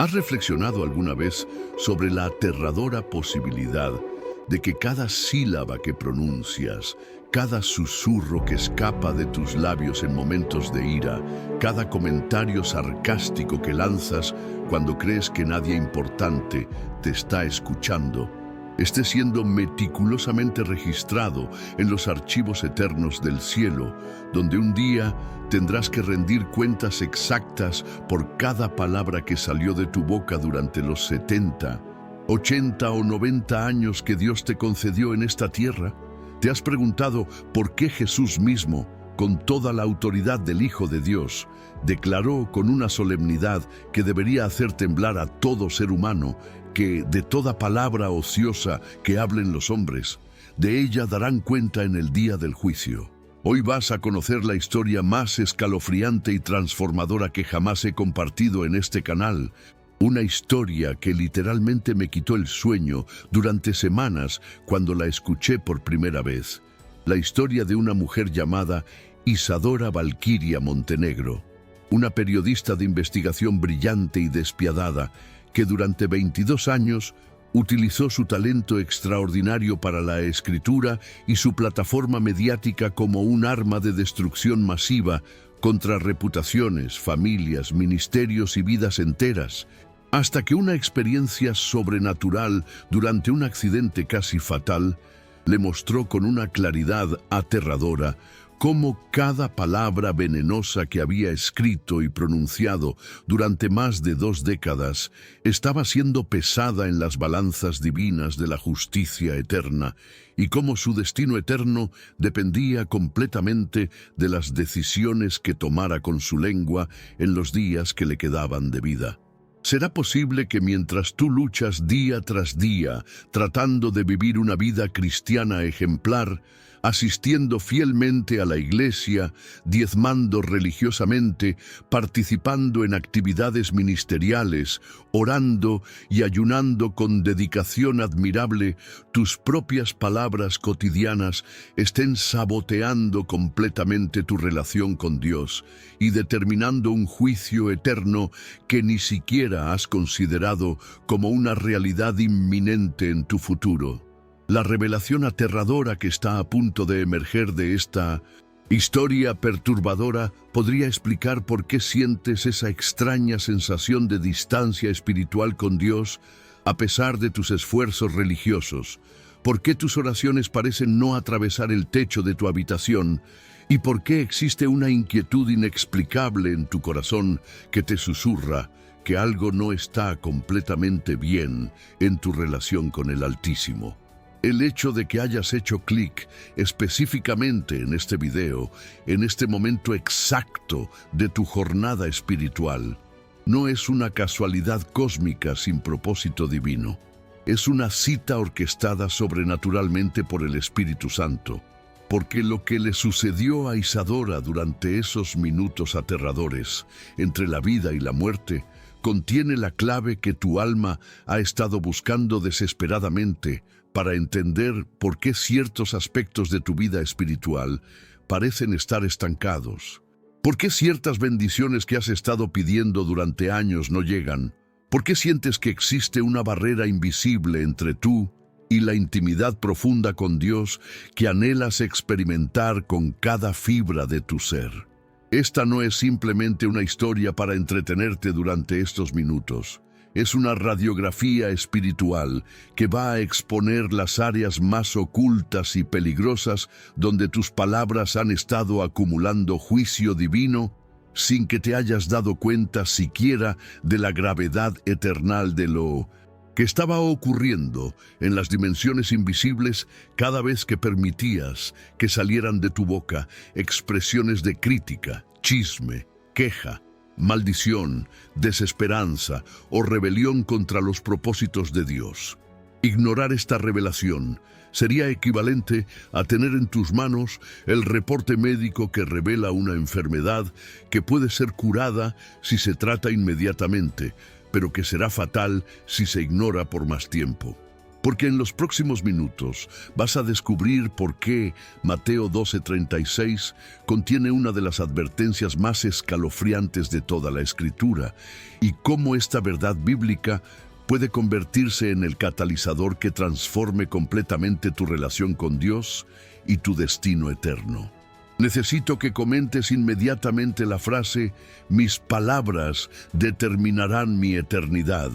¿Has reflexionado alguna vez sobre la aterradora posibilidad de que cada sílaba que pronuncias, cada susurro que escapa de tus labios en momentos de ira, cada comentario sarcástico que lanzas cuando crees que nadie importante te está escuchando, esté siendo meticulosamente registrado en los archivos eternos del cielo, donde un día tendrás que rendir cuentas exactas por cada palabra que salió de tu boca durante los 70, 80 o 90 años que Dios te concedió en esta tierra? ¿Te has preguntado por qué Jesús mismo, con toda la autoridad del Hijo de Dios, declaró con una solemnidad que debería hacer temblar a todo ser humano que de toda palabra ociosa que hablen los hombres, de ella darán cuenta en el día del juicio? Hoy vas a conocer la historia más escalofriante y transformadora que jamás he compartido en este canal. Una historia que literalmente me quitó el sueño durante semanas cuando la escuché por primera vez. La historia de una mujer llamada Isadora Valquiria Montenegro, una periodista de investigación brillante y despiadada que durante 22 años utilizó su talento extraordinario para la escritura y su plataforma mediática como un arma de destrucción masiva contra reputaciones, familias, ministerios y vidas enteras, hasta que una experiencia sobrenatural durante un accidente casi fatal le mostró con una claridad aterradora cómo cada palabra venenosa que había escrito y pronunciado durante más de 2 décadas estaba siendo pesada en las balanzas divinas de la justicia eterna, y cómo su destino eterno dependía completamente de las decisiones que tomara con su lengua en los días que le quedaban de vida. ¿Será posible que mientras tú luchas día tras día tratando de vivir una vida cristiana ejemplar, asistiendo fielmente a la iglesia, diezmando religiosamente, participando en actividades ministeriales, orando y ayunando con dedicación admirable, tus propias palabras cotidianas estén saboteando completamente tu relación con Dios y determinando un juicio eterno que ni siquiera has considerado como una realidad inminente en tu futuro? La revelación aterradora que está a punto de emerger de esta historia perturbadora podría explicar por qué sientes esa extraña sensación de distancia espiritual con Dios a pesar de tus esfuerzos religiosos, por qué tus oraciones parecen no atravesar el techo de tu habitación y por qué existe una inquietud inexplicable en tu corazón que te susurra que algo no está completamente bien en tu relación con el Altísimo. El hecho de que hayas hecho clic específicamente en este video, en este momento exacto de tu jornada espiritual, no es una casualidad cósmica sin propósito divino. Es una cita orquestada sobrenaturalmente por el Espíritu Santo, porque lo que le sucedió a Isadora durante esos minutos aterradores entre la vida y la muerte contiene la clave que tu alma ha estado buscando desesperadamente para entender por qué ciertos aspectos de tu vida espiritual parecen estar estancados. ¿Por qué ciertas bendiciones que has estado pidiendo durante años no llegan? ¿Por qué sientes que existe una barrera invisible entre tú y la intimidad profunda con Dios que anhelas experimentar con cada fibra de tu ser? Esta no es simplemente una historia para entretenerte durante estos minutos. Es una radiografía espiritual que va a exponer las áreas más ocultas y peligrosas donde tus palabras han estado acumulando juicio divino sin que te hayas dado cuenta siquiera de la gravedad eternal de lo que estaba ocurriendo en las dimensiones invisibles cada vez que permitías que salieran de tu boca expresiones de crítica, chisme, queja, maldición, desesperanza o rebelión contra los propósitos de Dios. Ignorar esta revelación sería equivalente a tener en tus manos el reporte médico que revela una enfermedad que puede ser curada si se trata inmediatamente, pero que será fatal si se ignora por más tiempo. porque en los próximos minutos vas a descubrir por qué Mateo 12:36 contiene una de las advertencias más escalofriantes de toda la Escritura y cómo esta verdad bíblica puede convertirse en el catalizador que transforme completamente tu relación con Dios y tu destino eterno. Necesito que comentes inmediatamente la frase: mis palabras determinarán mi eternidad,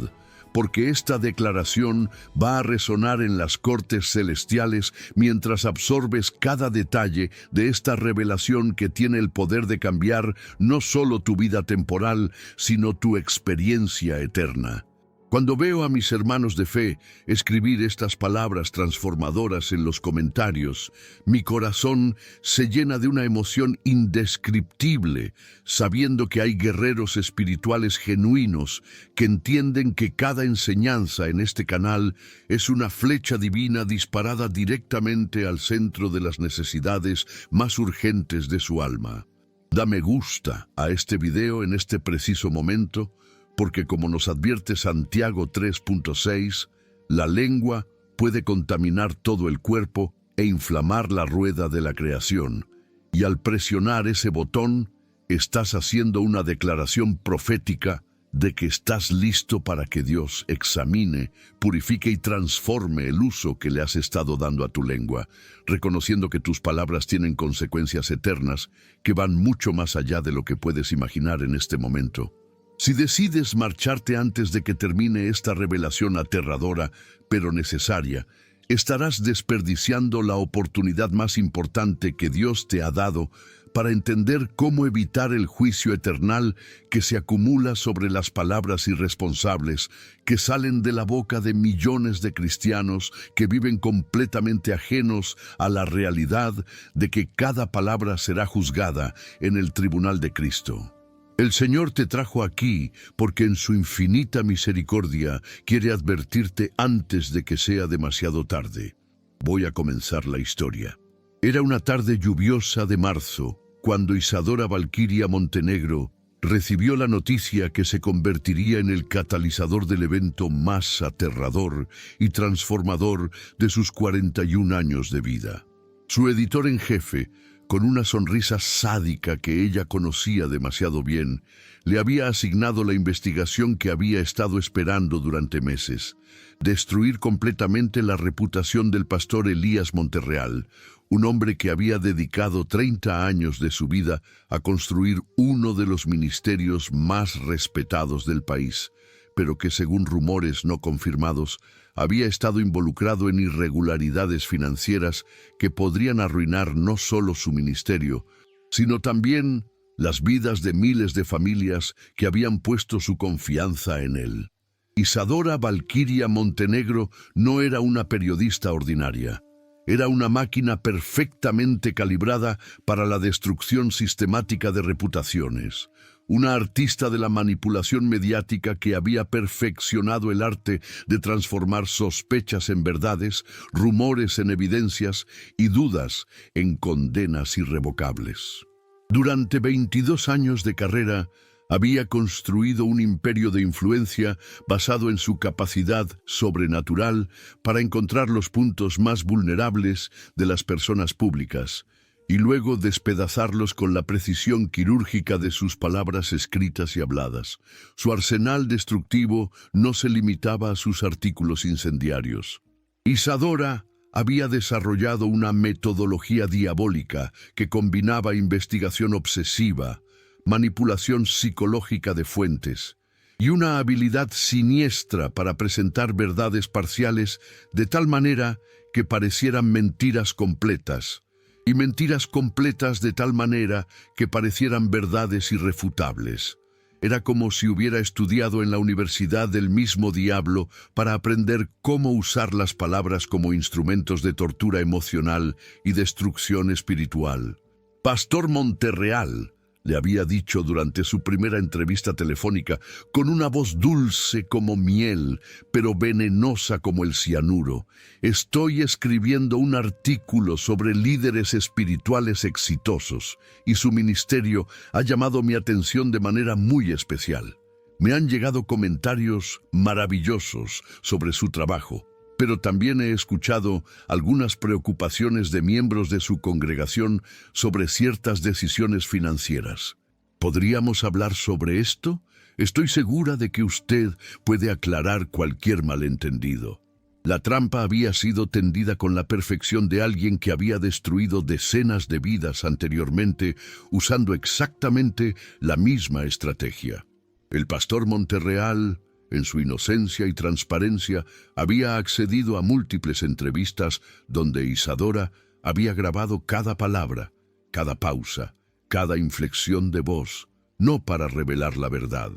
porque esta declaración va a resonar en las cortes celestiales mientras absorbes cada detalle de esta revelación que tiene el poder de cambiar no solo tu vida temporal, sino tu experiencia eterna. Cuando veo a mis hermanos de fe escribir estas palabras transformadoras en los comentarios, mi corazón se llena de una emoción indescriptible, sabiendo que hay guerreros espirituales genuinos que entienden que cada enseñanza en este canal es una flecha divina disparada directamente al centro de las necesidades más urgentes de su alma. Da me gusta a este video en este preciso momento, porque como nos advierte Santiago 3:6, la lengua puede contaminar todo el cuerpo e inflamar la rueda de la creación. Y al presionar ese botón, estás haciendo una declaración profética de que estás listo para que Dios examine, purifique y transforme el uso que le has estado dando a tu lengua, reconociendo que tus palabras tienen consecuencias eternas que van mucho más allá de lo que puedes imaginar en este momento. Si decides marcharte antes de que termine esta revelación aterradora, pero necesaria, estarás desperdiciando la oportunidad más importante que Dios te ha dado para entender cómo evitar el juicio eternal que se acumula sobre las palabras irresponsables que salen de la boca de millones de cristianos que viven completamente ajenos a la realidad de que cada palabra será juzgada en el tribunal de Cristo. El Señor te trajo aquí porque en su infinita misericordia quiere advertirte antes de que sea demasiado tarde. Voy a comenzar la historia. Era una tarde lluviosa de marzo, cuando Isadora Valquiria Montenegro recibió la noticia que se convertiría en el catalizador del evento más aterrador y transformador de sus 41 años de vida. Su editor en jefe, con una sonrisa sádica que ella conocía demasiado bien, le había asignado la investigación que había estado esperando durante meses: destruir completamente la reputación del pastor Elías Monterreal, un hombre que había dedicado 30 años de su vida a construir uno de los ministerios más respetados del país, pero que, según rumores no confirmados, había estado involucrado en irregularidades financieras que podrían arruinar no solo su ministerio, sino también las vidas de miles de familias que habían puesto su confianza en él. Isadora Valquiria Montenegro no era una periodista ordinaria. Era una máquina perfectamente calibrada para la destrucción sistemática de reputaciones. Una artista de la manipulación mediática que había perfeccionado el arte de transformar sospechas en verdades, rumores en evidencias y dudas en condenas irrevocables. Durante 22 años de carrera, había construido un imperio de influencia basado en su capacidad sobrenatural para encontrar los puntos más vulnerables de las personas públicas y luego despedazarlos con la precisión quirúrgica de sus palabras escritas y habladas. Su arsenal destructivo no se limitaba a sus artículos incendiarios. Isadora había desarrollado una metodología diabólica que combinaba investigación obsesiva, manipulación psicológica de fuentes y una habilidad siniestra para presentar verdades parciales de tal manera que parecieran mentiras completas, y mentiras completas de tal manera que parecieran verdades irrefutables. Era como si hubiera estudiado en la universidad del mismo diablo para aprender cómo usar las palabras como instrumentos de tortura emocional y destrucción espiritual. Pastor Monterreal, le había dicho durante su primera entrevista telefónica, con una voz dulce como miel, pero venenosa como el cianuro: estoy escribiendo un artículo sobre líderes espirituales exitosos, y su ministerio ha llamado mi atención de manera muy especial. Me han llegado comentarios maravillosos sobre su trabajo, Pero también he escuchado algunas preocupaciones de miembros de su congregación sobre ciertas decisiones financieras. ¿Podríamos hablar sobre esto? Estoy segura de que usted puede aclarar cualquier malentendido. La trampa había sido tendida con la perfección de alguien que había destruido decenas de vidas anteriormente usando exactamente la misma estrategia. El pastor Monterreal, en su inocencia y transparencia, había accedido a múltiples entrevistas donde Isadora había grabado cada palabra, cada pausa, cada inflexión de voz, no para revelar la verdad,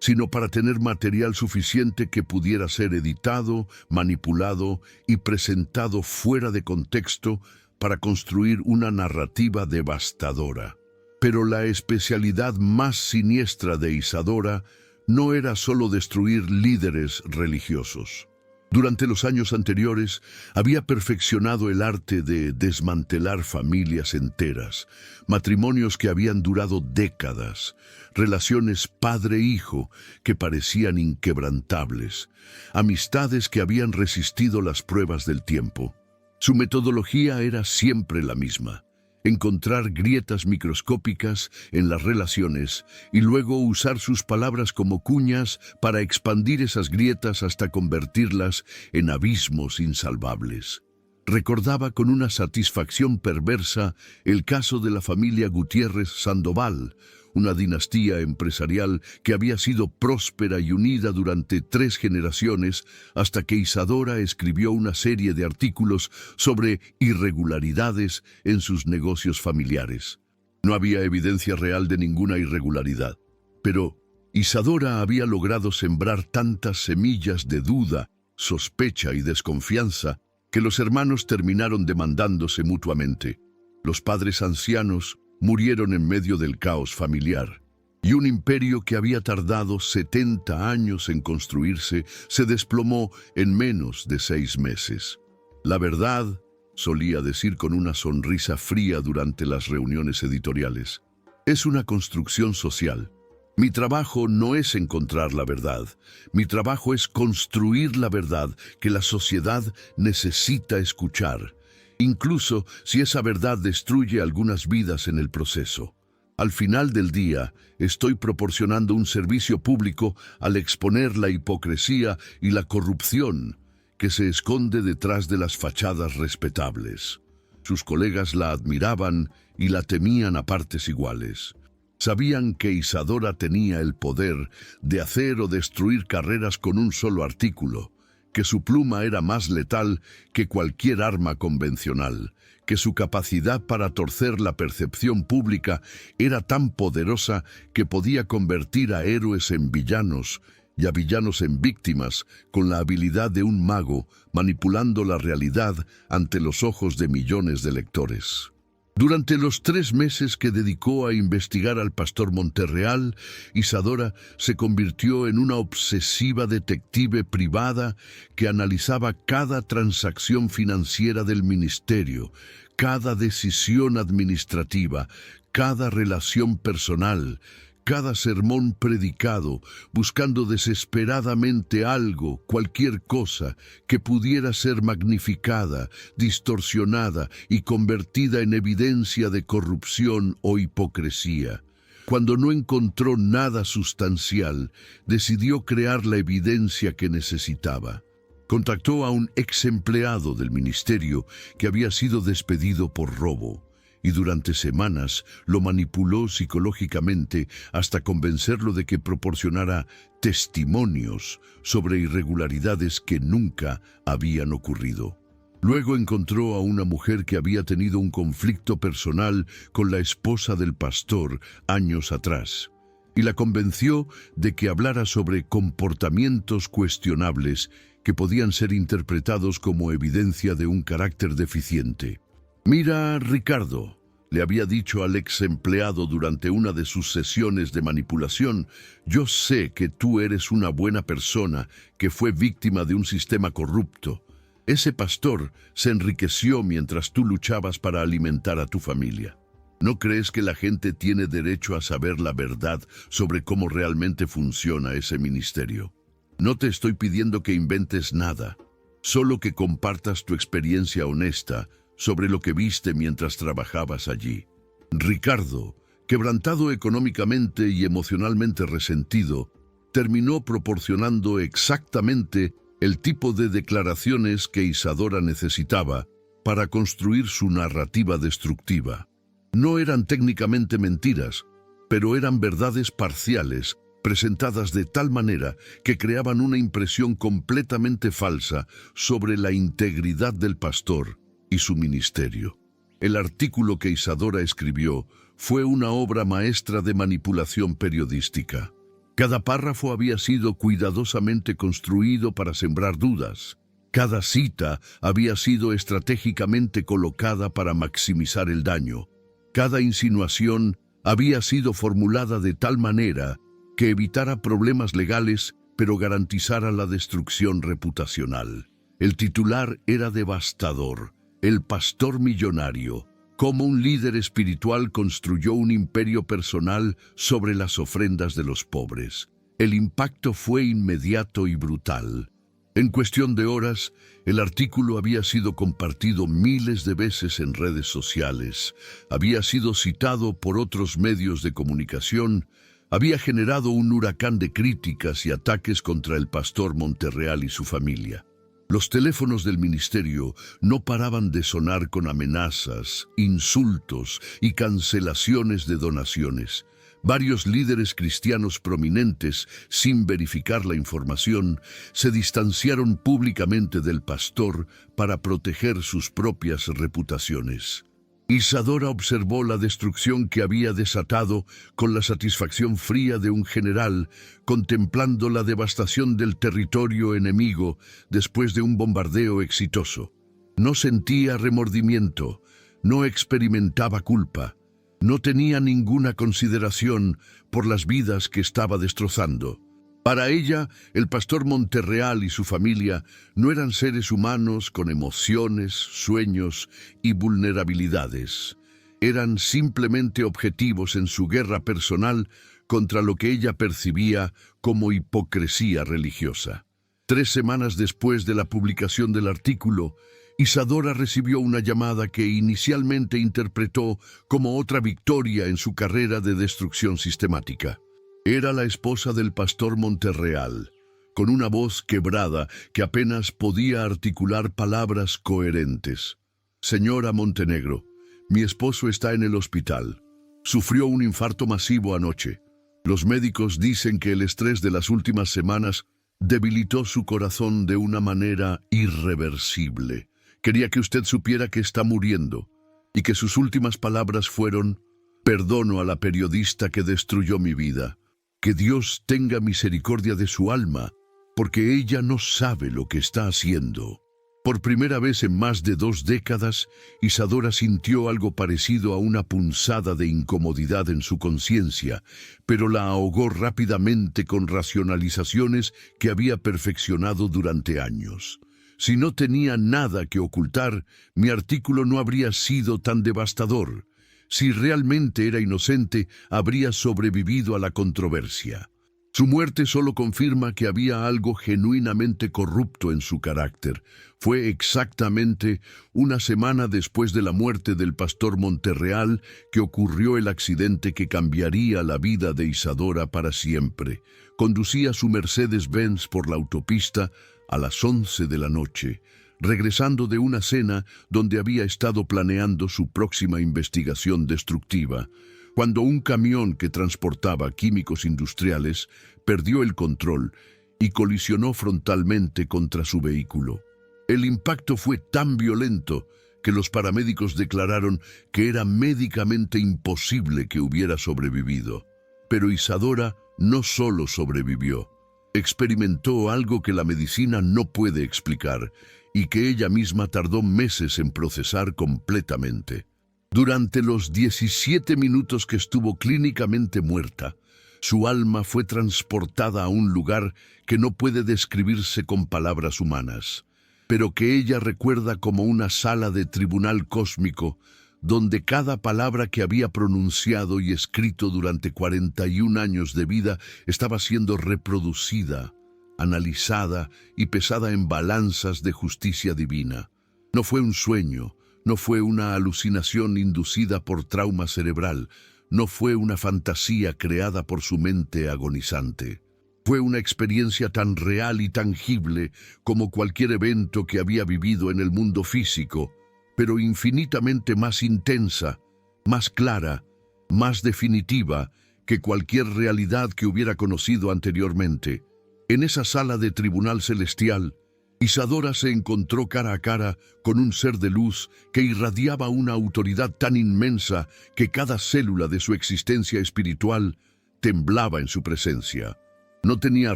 sino para tener material suficiente que pudiera ser editado, manipulado y presentado fuera de contexto para construir una narrativa devastadora. Pero la especialidad más siniestra de Isadora no era solo destruir líderes religiosos. Durante los años anteriores, había perfeccionado el arte de desmantelar familias enteras, matrimonios que habían durado décadas, relaciones padre-hijo que parecían inquebrantables, amistades que habían resistido las pruebas del tiempo. Su metodología era siempre la misma: encontrar grietas microscópicas en las relaciones y luego usar sus palabras como cuñas para expandir esas grietas hasta convertirlas en abismos insalvables. Recordaba con una satisfacción perversa el caso de la familia Gutiérrez Sandoval, una dinastía empresarial que había sido próspera y unida durante 3 generaciones hasta que Isadora escribió una serie de artículos sobre irregularidades en sus negocios familiares. No había evidencia real de ninguna irregularidad, pero Isadora había logrado sembrar tantas semillas de duda, sospecha y desconfianza que los hermanos terminaron demandándose mutuamente. Los padres ancianos murieron en medio del caos familiar, y un imperio que había tardado 70 años en construirse se desplomó en menos de 6 meses. La verdad, solía decir con una sonrisa fría durante las reuniones editoriales, es una construcción social. Mi trabajo no es encontrar la verdad, mi trabajo es construir la verdad que la sociedad necesita escuchar, incluso si esa verdad destruye algunas vidas en el proceso. Al final del día, estoy proporcionando un servicio público al exponer la hipocresía y la corrupción que se esconde detrás de las fachadas respetables. Sus colegas la admiraban y la temían a partes iguales. Sabían que Isadora tenía el poder de hacer o destruir carreras con un solo artículo, que su pluma era más letal que cualquier arma convencional, que su capacidad para torcer la percepción pública era tan poderosa que podía convertir a héroes en villanos y a villanos en víctimas con la habilidad de un mago manipulando la realidad ante los ojos de millones de lectores. Durante los 3 meses que dedicó a investigar al pastor Monterreal, Isadora se convirtió en una obsesiva detective privada que analizaba cada transacción financiera del ministerio, cada decisión administrativa, cada relación personal, cada sermón predicado, buscando desesperadamente algo, cualquier cosa, que pudiera ser magnificada, distorsionada y convertida en evidencia de corrupción o hipocresía. Cuando no encontró nada sustancial, decidió crear la evidencia que necesitaba. Contactó a un ex empleado del ministerio que había sido despedido por robo, y durante semanas lo manipuló psicológicamente hasta convencerlo de que proporcionara testimonios sobre irregularidades que nunca habían ocurrido. Luego encontró a una mujer que había tenido un conflicto personal con la esposa del pastor años atrás, y la convenció de que hablara sobre comportamientos cuestionables que podían ser interpretados como evidencia de un carácter deficiente. «Mira, Ricardo», le había dicho al ex empleado durante una de sus sesiones de manipulación, «yo sé que tú eres una buena persona que fue víctima de un sistema corrupto. Ese pastor se enriqueció mientras tú luchabas para alimentar a tu familia. ¿No crees que la gente tiene derecho a saber la verdad sobre cómo realmente funciona ese ministerio? No te estoy pidiendo que inventes nada. solo que compartas tu experiencia honesta sobre lo que viste mientras trabajabas allí. Ricardo, quebrantado económicamente y emocionalmente resentido, terminó proporcionando exactamente el tipo de declaraciones que Isadora necesitaba para construir su narrativa destructiva. No eran técnicamente mentiras, pero eran verdades parciales, presentadas de tal manera que creaban una impresión completamente falsa sobre la integridad del pastor y su ministerio. El artículo que Isadora escribió fue una obra maestra de manipulación periodística. Cada párrafo había sido cuidadosamente construido para sembrar dudas. Cada cita había sido estratégicamente colocada para maximizar el daño. Cada insinuación había sido formulada de tal manera que evitara problemas legales, pero garantizara la destrucción reputacional. El titular era devastador: el pastor millonario. Cómo un líder espiritual construyó un imperio personal sobre las ofrendas de los pobres. El impacto fue inmediato y brutal. En cuestión de horas, el artículo había sido compartido miles de veces en redes sociales, había sido citado por otros medios de comunicación, había generado un huracán de críticas y ataques contra el pastor Monterreal y su familia. Los teléfonos del ministerio no paraban de sonar con amenazas, insultos y cancelaciones de donaciones. Varios líderes cristianos prominentes, sin verificar la información, se distanciaron públicamente del pastor para proteger sus propias reputaciones. Isadora observó la destrucción que había desatado con la satisfacción fría de un general contemplando la devastación del territorio enemigo después de un bombardeo exitoso. No sentía remordimiento, no experimentaba culpa, no tenía ninguna consideración por las vidas que estaba destrozando. Para ella, el pastor Monterreal y su familia no eran seres humanos con emociones, sueños y vulnerabilidades. Eran simplemente objetivos en su guerra personal contra lo que ella percibía como hipocresía religiosa. 3 semanas después de la publicación del artículo, Isadora recibió una llamada que inicialmente interpretó como otra victoria en su carrera de destrucción sistemática. Era la esposa del pastor Monterreal, con una voz quebrada que apenas podía articular palabras coherentes. Señora Montenegro, mi esposo está en el hospital. Sufrió un infarto masivo anoche. Los médicos dicen que el estrés de las últimas semanas debilitó su corazón de una manera irreversible. Quería que usted supiera que está muriendo y que sus últimas palabras fueron: perdono a la periodista que destruyó mi vida. Que Dios tenga misericordia de su alma, porque ella no sabe lo que está haciendo. Por primera vez en más de 2 décadas, Isadora sintió algo parecido a una punzada de incomodidad en su conciencia, pero la ahogó rápidamente con racionalizaciones que había perfeccionado durante años. Si no tenía nada que ocultar, mi artículo no habría sido tan devastador. Si realmente era inocente, habría sobrevivido a la controversia. Su muerte solo confirma que había algo genuinamente corrupto en su carácter. Fue exactamente una semana después de la muerte del pastor Monterreal que ocurrió el accidente que cambiaría la vida de Isadora para siempre. Conducía su Mercedes-Benz por la autopista a las 11 de la noche, regresando de una cena donde había estado planeando su próxima investigación destructiva, cuando un camión que transportaba químicos industriales perdió el control y colisionó frontalmente contra su vehículo. El impacto fue tan violento que los paramédicos declararon que era médicamente imposible que hubiera sobrevivido. Pero Isadora no solo sobrevivió, experimentó algo que la medicina no puede explicar y que ella misma tardó meses en procesar completamente. Durante los 17 minutos que estuvo clínicamente muerta, su alma fue transportada a un lugar que no puede describirse con palabras humanas, pero que ella recuerda como una sala de tribunal cósmico donde cada palabra que había pronunciado y escrito durante 41 años de vida estaba siendo reproducida analizada y pesada en balanzas de justicia divina. No fue un sueño, no fue una alucinación inducida por trauma cerebral, no fue una fantasía creada por su mente agonizante. Fue una experiencia tan real y tangible como cualquier evento que había vivido en el mundo físico, pero infinitamente más intensa, más clara, más definitiva que cualquier realidad que hubiera conocido anteriormente. En esa sala de tribunal celestial, Isadora se encontró cara a cara con un ser de luz que irradiaba una autoridad tan inmensa que cada célula de su existencia espiritual temblaba en su presencia. No tenía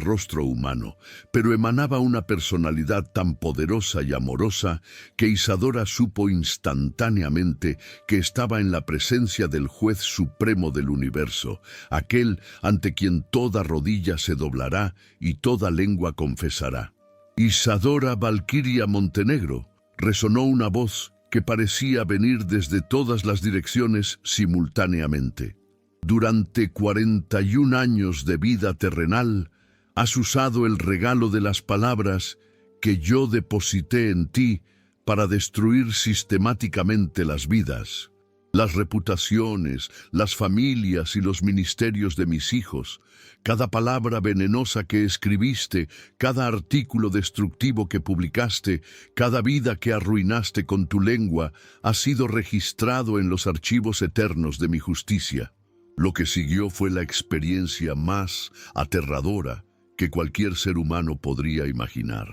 rostro humano, pero emanaba una personalidad tan poderosa y amorosa que Isadora supo instantáneamente que estaba en la presencia del juez supremo del universo, aquel ante quien toda rodilla se doblará y toda lengua confesará. Isadora Valquiria Montenegro, resonó una voz que parecía venir desde todas las direcciones simultáneamente. Durante 41 años de vida terrenal, has usado el regalo de las palabras que yo deposité en ti para destruir sistemáticamente las vidas, las reputaciones, las familias y los ministerios de mis hijos. Cada palabra venenosa que escribiste, cada artículo destructivo que publicaste, cada vida que arruinaste con tu lengua, ha sido registrado en los archivos eternos de mi justicia. Lo que siguió fue la experiencia más aterradora que cualquier ser humano podría imaginar.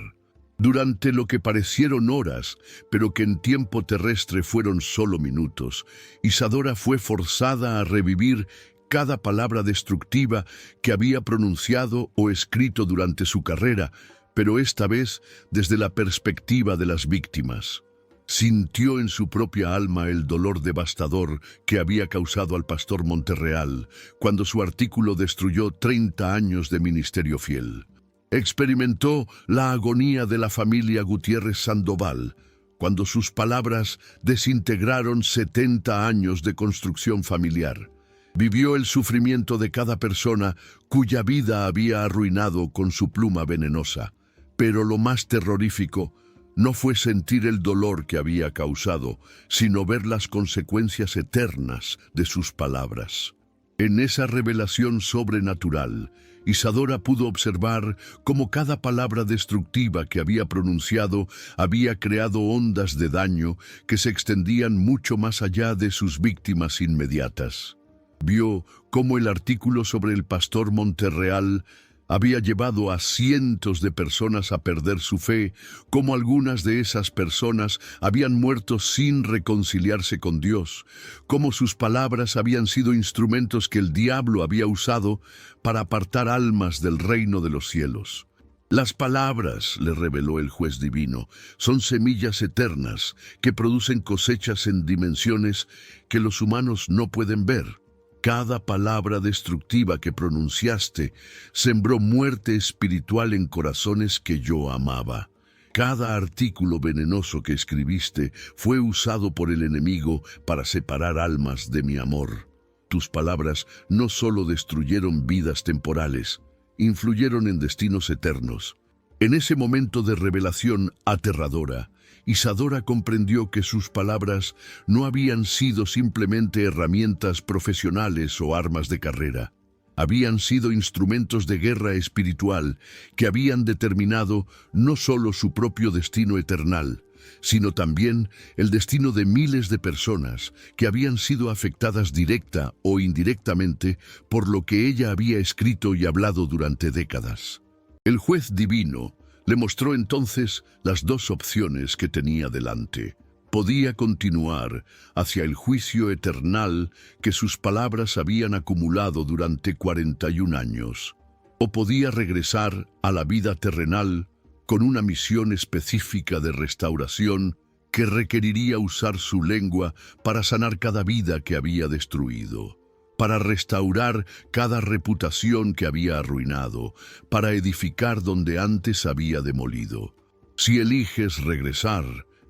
Durante lo que parecieron horas, pero que en tiempo terrestre fueron solo minutos, Isadora fue forzada a revivir cada palabra destructiva que había pronunciado o escrito durante su carrera, pero esta vez desde la perspectiva de las víctimas. Sintió en su propia alma el dolor devastador que había causado al pastor Monterreal cuando su artículo destruyó 30 años de ministerio fiel. Experimentó la agonía de la familia Gutiérrez Sandoval cuando sus palabras desintegraron 70 años de construcción familiar. Vivió el sufrimiento de cada persona cuya vida había arruinado con su pluma venenosa. Pero lo más terrorífico no fue sentir el dolor que había causado, sino ver las consecuencias eternas de sus palabras. En esa revelación sobrenatural, Isadora pudo observar cómo cada palabra destructiva que había pronunciado había creado ondas de daño que se extendían mucho más allá de sus víctimas inmediatas. Vio cómo el artículo sobre el pastor Monterreal había llevado a cientos de personas a perder su fe, cómo algunas de esas personas habían muerto sin reconciliarse con Dios, cómo sus palabras habían sido instrumentos que el diablo había usado para apartar almas del reino de los cielos. Las palabras, le reveló el juez divino, son semillas eternas que producen cosechas en dimensiones que los humanos no pueden ver. Cada palabra destructiva que pronunciaste sembró muerte espiritual en corazones que yo amaba. Cada artículo venenoso que escribiste fue usado por el enemigo para separar almas de mi amor. Tus palabras no solo destruyeron vidas temporales, influyeron en destinos eternos. En ese momento de revelación aterradora, Isadora comprendió que sus palabras no habían sido simplemente herramientas profesionales o armas de carrera. Habían sido instrumentos de guerra espiritual que habían determinado no solo su propio destino eternal, sino también el destino de miles de personas que habían sido afectadas directa o indirectamente por lo que ella había escrito y hablado durante décadas. El juez divino le mostró entonces las dos opciones que tenía delante. Podía continuar hacia el juicio eternal que sus palabras habían acumulado durante 41 años, o podía regresar a la vida terrenal con una misión específica de restauración que requeriría usar su lengua para sanar cada vida que había destruido, para restaurar cada reputación que había arruinado, para edificar donde antes había demolido. Si eliges regresar,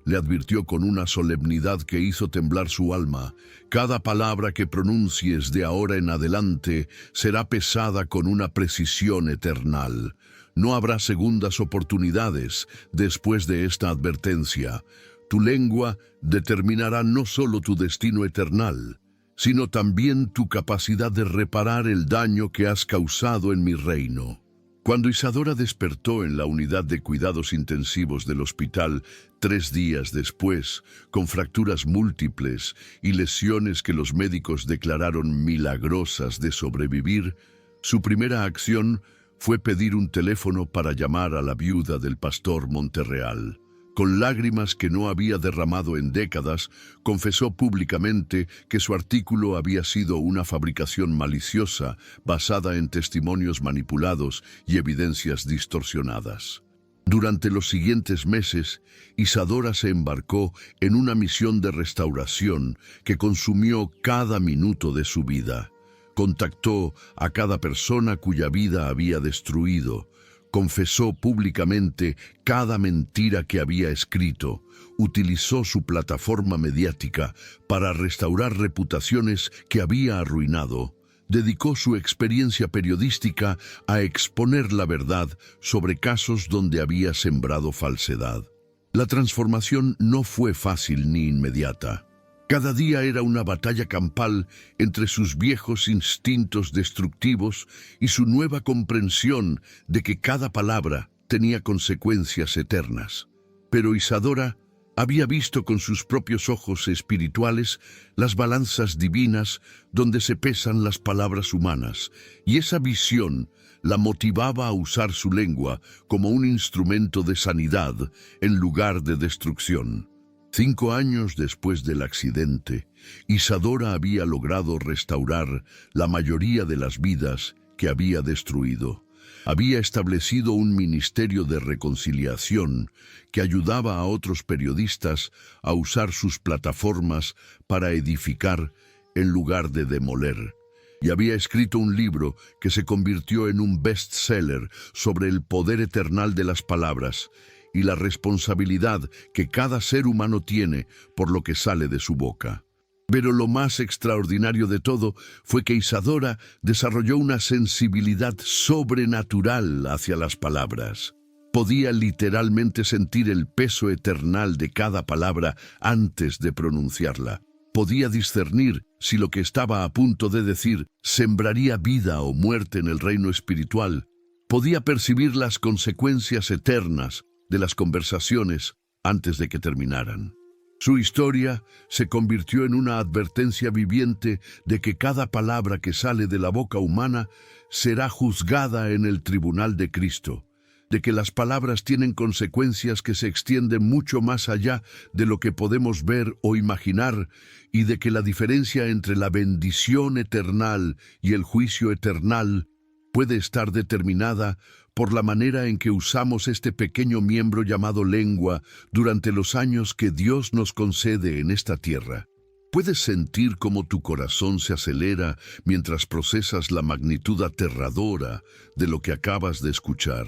le advirtió con una solemnidad que hizo temblar su alma, cada palabra que pronuncies de ahora en adelante será pesada con una precisión eternal. No habrá segundas oportunidades después de esta advertencia. Tu lengua determinará no solo tu destino eternal, sino también tu capacidad de reparar el daño que has causado en mi reino. Cuando Isadora despertó en la unidad de cuidados intensivos del hospital 3 días después, con fracturas múltiples y lesiones que los médicos declararon milagrosas de sobrevivir, su primera acción fue pedir un teléfono para llamar a la viuda del pastor Monterreal. Con lágrimas que no había derramado en décadas, confesó públicamente que su artículo había sido una fabricación maliciosa basada en testimonios manipulados y evidencias distorsionadas. Durante los siguientes meses, Isadora se embarcó en una misión de restauración que consumió cada minuto de su vida. Contactó a cada persona cuya vida había destruido. Confesó públicamente cada mentira que había escrito. Utilizó su plataforma mediática para restaurar reputaciones que había arruinado. Dedicó su experiencia periodística a exponer la verdad sobre casos donde había sembrado falsedad. La transformación no fue fácil ni inmediata. Cada día era una batalla campal entre sus viejos instintos destructivos y su nueva comprensión de que cada palabra tenía consecuencias eternas. Pero Isadora había visto con sus propios ojos espirituales las balanzas divinas donde se pesan las palabras humanas, y esa visión la motivaba a usar su lengua como un instrumento de sanidad en lugar de destrucción. 5 años después del accidente, Isadora había logrado restaurar la mayoría de las vidas que había destruido. Había establecido un ministerio de reconciliación que ayudaba a otros periodistas a usar sus plataformas para edificar en lugar de demoler. Y había escrito un libro que se convirtió en un bestseller sobre el poder eternal de las palabras y la responsabilidad que cada ser humano tiene por lo que sale de su boca. Pero lo más extraordinario de todo fue que Isadora desarrolló una sensibilidad sobrenatural hacia las palabras. Podía literalmente sentir el peso eternal de cada palabra antes de pronunciarla. Podía discernir si lo que estaba a punto de decir sembraría vida o muerte en el reino espiritual. Podía percibir las consecuencias eternas de las conversaciones antes de que terminaran. Su historia se convirtió en una advertencia viviente de que cada palabra que sale de la boca humana será juzgada en el tribunal de Cristo, de que las palabras tienen consecuencias que se extienden mucho más allá de lo que podemos ver o imaginar, y de que la diferencia entre la bendición eternal y el juicio eternal puede estar determinada por la manera en que usamos este pequeño miembro llamado lengua durante los años que Dios nos concede en esta tierra. ¿Puedes sentir cómo tu corazón se acelera mientras procesas la magnitud aterradora de lo que acabas de escuchar?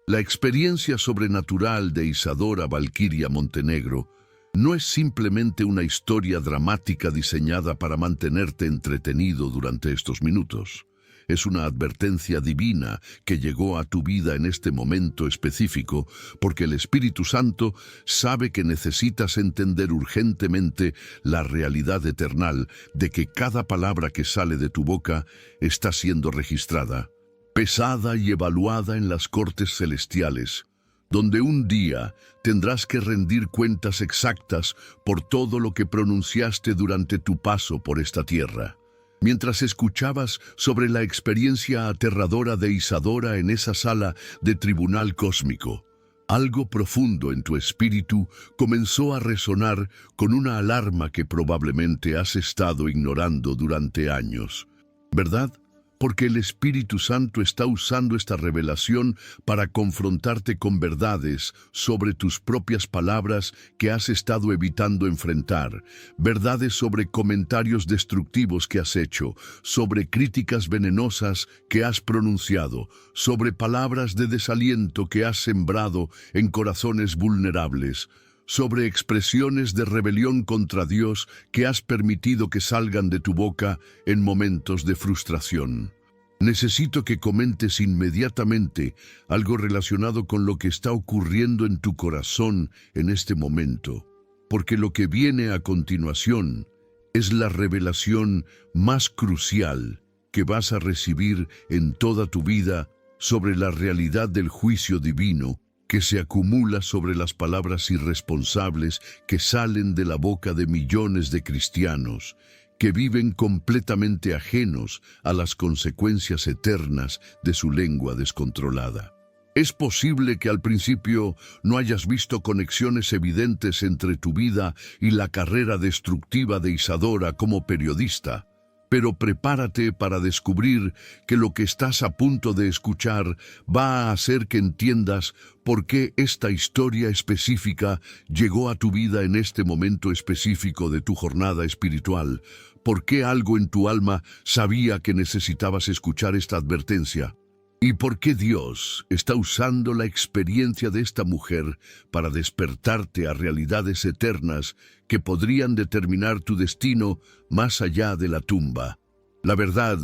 La experiencia sobrenatural de Isadora Valquiria Montenegro no es simplemente una historia dramática diseñada para mantenerte entretenido durante estos minutos. Es una advertencia divina que llegó a tu vida en este momento específico, porque el Espíritu Santo sabe que necesitas entender urgentemente la realidad eternal de que cada palabra que sale de tu boca está siendo registrada, pesada y evaluada en las cortes celestiales, donde un día tendrás que rendir cuentas exactas por todo lo que pronunciaste durante tu paso por esta tierra. Mientras escuchabas sobre la experiencia aterradora de Isadora en esa sala de tribunal cósmico, algo profundo en tu espíritu comenzó a resonar con una alarma que probablemente has estado ignorando durante años, ¿verdad? Porque el Espíritu Santo está usando esta revelación para confrontarte con verdades sobre tus propias palabras que has estado evitando enfrentar, verdades sobre comentarios destructivos que has hecho, sobre críticas venenosas que has pronunciado, sobre palabras de desaliento que has sembrado en corazones vulnerables, sobre expresiones de rebelión contra Dios que has permitido que salgan de tu boca en momentos de frustración. Necesito que comentes inmediatamente algo relacionado con lo que está ocurriendo en tu corazón en este momento, porque lo que viene a continuación es la revelación más crucial que vas a recibir en toda tu vida sobre la realidad del juicio divino que se acumula sobre las palabras irresponsables que salen de la boca de millones de cristianos que viven completamente ajenos a las consecuencias eternas de su lengua descontrolada. Es posible que al principio no hayas visto conexiones evidentes entre tu vida y la carrera destructiva de Isadora como periodista, pero prepárate para descubrir que lo que estás a punto de escuchar va a hacer que entiendas por qué esta historia específica llegó a tu vida en este momento específico de tu jornada espiritual, por qué algo en tu alma sabía que necesitabas escuchar esta advertencia. ¿Y por qué Dios está usando la experiencia de esta mujer para despertarte a realidades eternas que podrían determinar tu destino más allá de la tumba? La verdad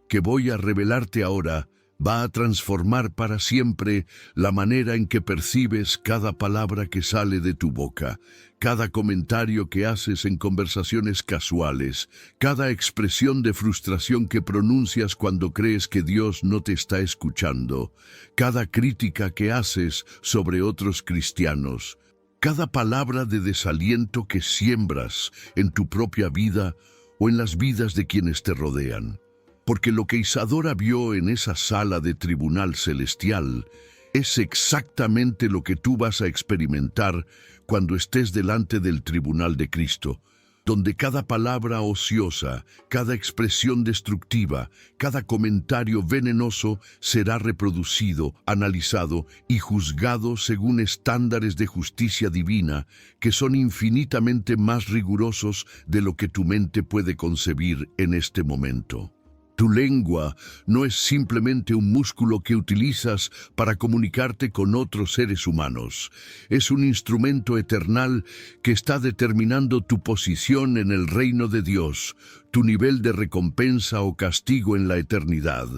que voy a revelarte ahora va a transformar para siempre la manera en que percibes cada palabra que sale de tu boca, cada comentario que haces en conversaciones casuales, cada expresión de frustración que pronuncias cuando crees que Dios no te está escuchando, cada crítica que haces sobre otros cristianos, cada palabra de desaliento que siembras en tu propia vida o en las vidas de quienes te rodean. Porque lo que Isadora vio en esa sala de tribunal celestial es exactamente lo que tú vas a experimentar cuando estés delante del tribunal de Cristo, donde cada palabra ociosa, cada expresión destructiva, cada comentario venenoso será reproducido, analizado y juzgado según estándares de justicia divina que son infinitamente más rigurosos de lo que tu mente puede concebir en este momento. Tu lengua no es simplemente un músculo que utilizas para comunicarte con otros seres humanos. Es un instrumento eternal que está determinando tu posición en el reino de Dios, tu nivel de recompensa o castigo en la eternidad,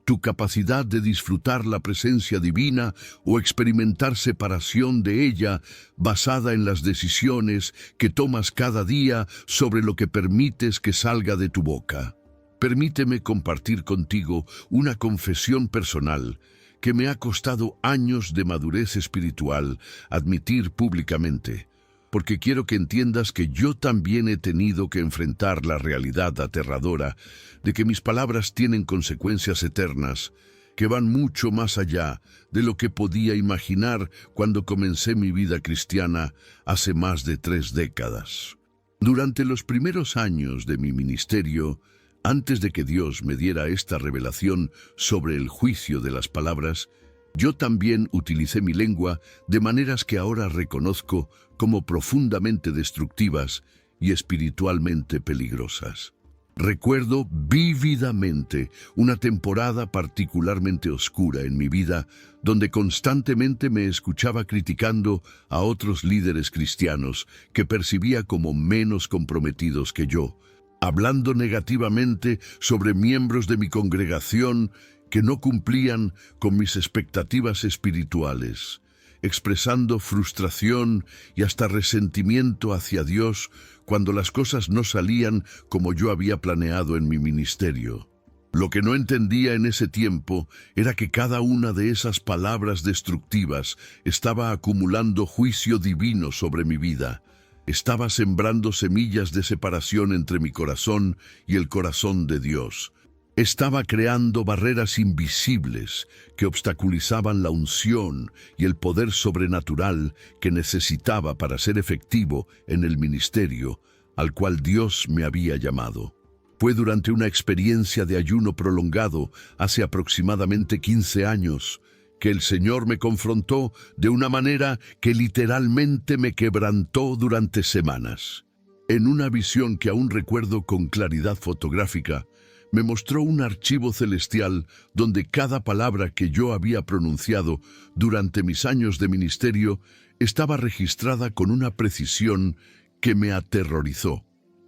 tu capacidad de disfrutar la presencia divina o experimentar separación de ella basada en las decisiones que tomas cada día sobre lo que permites que salga de tu boca. Permíteme compartir contigo una confesión personal que me ha costado años de madurez espiritual admitir públicamente, porque quiero que entiendas que yo también he tenido que enfrentar la realidad aterradora de que mis palabras tienen consecuencias eternas que van mucho más allá de lo que podía imaginar cuando comencé mi vida cristiana hace más de 3 décadas. Durante los primeros años de mi ministerio, antes de que Dios me diera esta revelación sobre el juicio de las palabras, yo también utilicé mi lengua de maneras que ahora reconozco como profundamente destructivas y espiritualmente peligrosas. Recuerdo vívidamente una temporada particularmente oscura en mi vida, donde constantemente me escuchaba criticando a otros líderes cristianos que percibía como menos comprometidos que yo, hablando negativamente sobre miembros de mi congregación que no cumplían con mis expectativas espirituales, expresando frustración y hasta resentimiento hacia Dios cuando las cosas no salían como yo había planeado en mi ministerio. Lo que no entendía en ese tiempo era que cada una de esas palabras destructivas estaba acumulando juicio divino sobre mi vida. Estaba sembrando semillas de separación entre mi corazón y el corazón de Dios. Estaba creando barreras invisibles que obstaculizaban la unción y el poder sobrenatural que necesitaba para ser efectivo en el ministerio al cual Dios me había llamado. Fue durante una experiencia de ayuno prolongado hace aproximadamente 15 años que el Señor me confrontó de una manera que literalmente me quebrantó durante semanas. En una visión que aún recuerdo con claridad fotográfica, me mostró un archivo celestial donde cada palabra que yo había pronunciado durante mis años de ministerio estaba registrada con una precisión que me aterrorizó.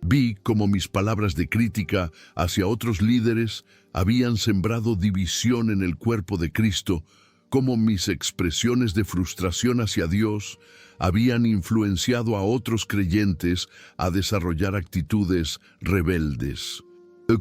Vi cómo mis palabras de crítica hacia otros líderes habían sembrado división en el cuerpo de Cristo, cómo mis expresiones de frustración hacia Dios habían influenciado a otros creyentes a desarrollar actitudes rebeldes.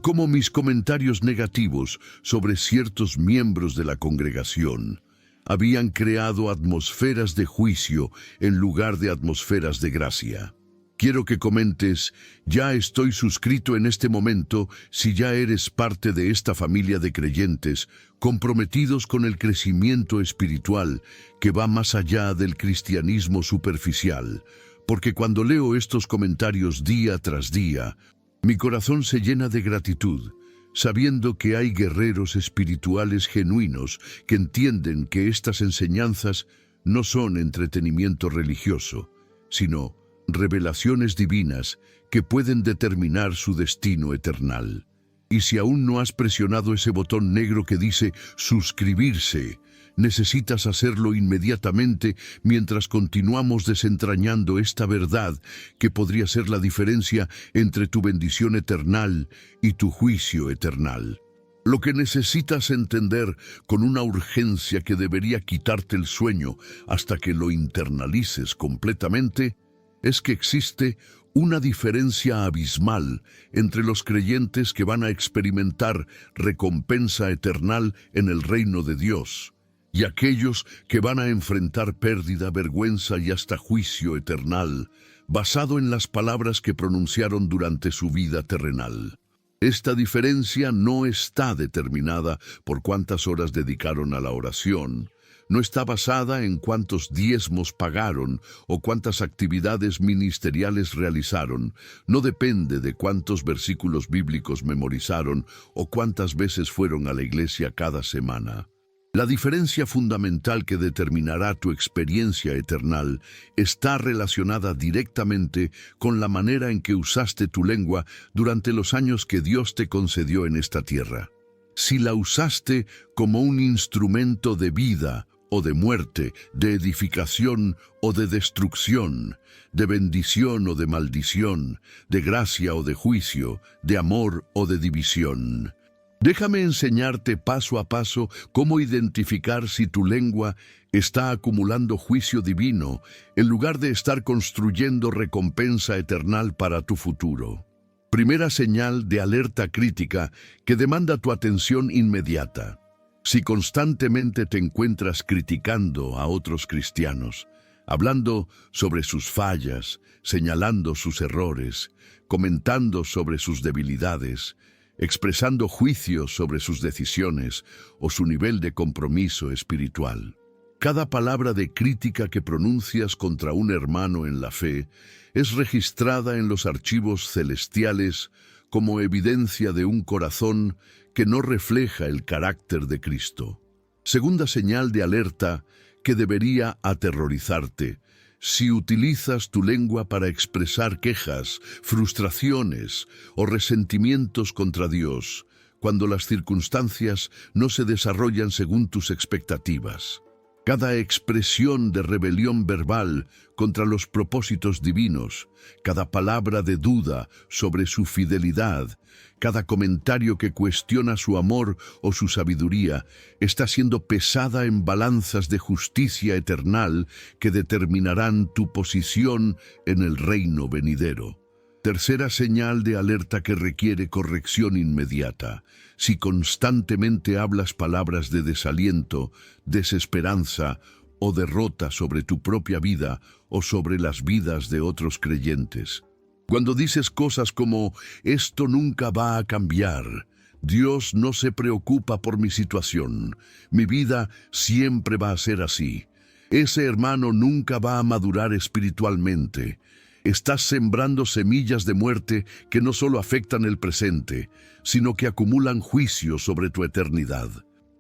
Cómo mis comentarios negativos sobre ciertos miembros de la congregación habían creado atmósferas de juicio en lugar de atmósferas de gracia. Quiero que comentes: ya estoy suscrito en este momento si ya eres parte de esta familia de creyentes comprometidos con el crecimiento espiritual que va más allá del cristianismo superficial, porque cuando leo estos comentarios día tras día, mi corazón se llena de gratitud, sabiendo que hay guerreros espirituales genuinos que entienden que estas enseñanzas no son entretenimiento religioso, sino revelaciones divinas que pueden determinar su destino eternal. Y si aún no has presionado ese botón negro que dice suscribirse, necesitas hacerlo inmediatamente mientras continuamos desentrañando esta verdad que podría ser la diferencia entre tu bendición eternal y tu juicio eternal. Lo que necesitas entender con una urgencia que debería quitarte el sueño hasta que lo internalices completamente es que existe una diferencia abismal entre los creyentes que van a experimentar recompensa eternal en el reino de Dios y aquellos que van a enfrentar pérdida, vergüenza y hasta juicio eternal, basado en las palabras que pronunciaron durante su vida terrenal. Esta diferencia no está determinada por cuántas horas dedicaron a la oración, no está basada en cuántos diezmos pagaron o cuántas actividades ministeriales realizaron, no depende de cuántos versículos bíblicos memorizaron o cuántas veces fueron a la iglesia cada semana. La diferencia fundamental que determinará tu experiencia eternal está relacionada directamente con la manera en que usaste tu lengua durante los años que Dios te concedió en esta tierra. Si la usaste como un instrumento de vida o de muerte, de edificación o de destrucción, de bendición o de maldición, de gracia o de juicio, de amor o de división. Déjame enseñarte paso a paso cómo identificar si tu lengua está acumulando juicio divino en lugar de estar construyendo recompensa eternal para tu futuro. Primera señal de alerta crítica que demanda tu atención inmediata. Si constantemente te encuentras criticando a otros cristianos, hablando sobre sus fallas, señalando sus errores, comentando sobre sus debilidades, expresando juicios sobre sus decisiones o su nivel de compromiso espiritual. Cada palabra de crítica que pronuncias contra un hermano en la fe es registrada en los archivos celestiales como evidencia de un corazón que no refleja el carácter de Cristo. Segunda señal de alerta que debería aterrorizarte: si utilizas tu lengua para expresar quejas, frustraciones o resentimientos contra Dios, cuando las circunstancias no se desarrollan según tus expectativas. Cada expresión de rebelión verbal contra los propósitos divinos, cada palabra de duda sobre su fidelidad, cada comentario que cuestiona su amor o su sabiduría, está siendo pesada en balanzas de justicia eternal que determinarán tu posición en el reino venidero. Tercera señal de alerta que requiere corrección inmediata: si constantemente hablas palabras de desaliento, desesperanza o derrota sobre tu propia vida o sobre las vidas de otros creyentes. Cuando dices cosas como «esto nunca va a cambiar», «Dios no se preocupa por mi situación», «mi vida siempre va a ser así», «ese hermano nunca va a madurar espiritualmente», estás sembrando semillas de muerte que no solo afectan el presente, sino que acumulan juicio sobre tu eternidad.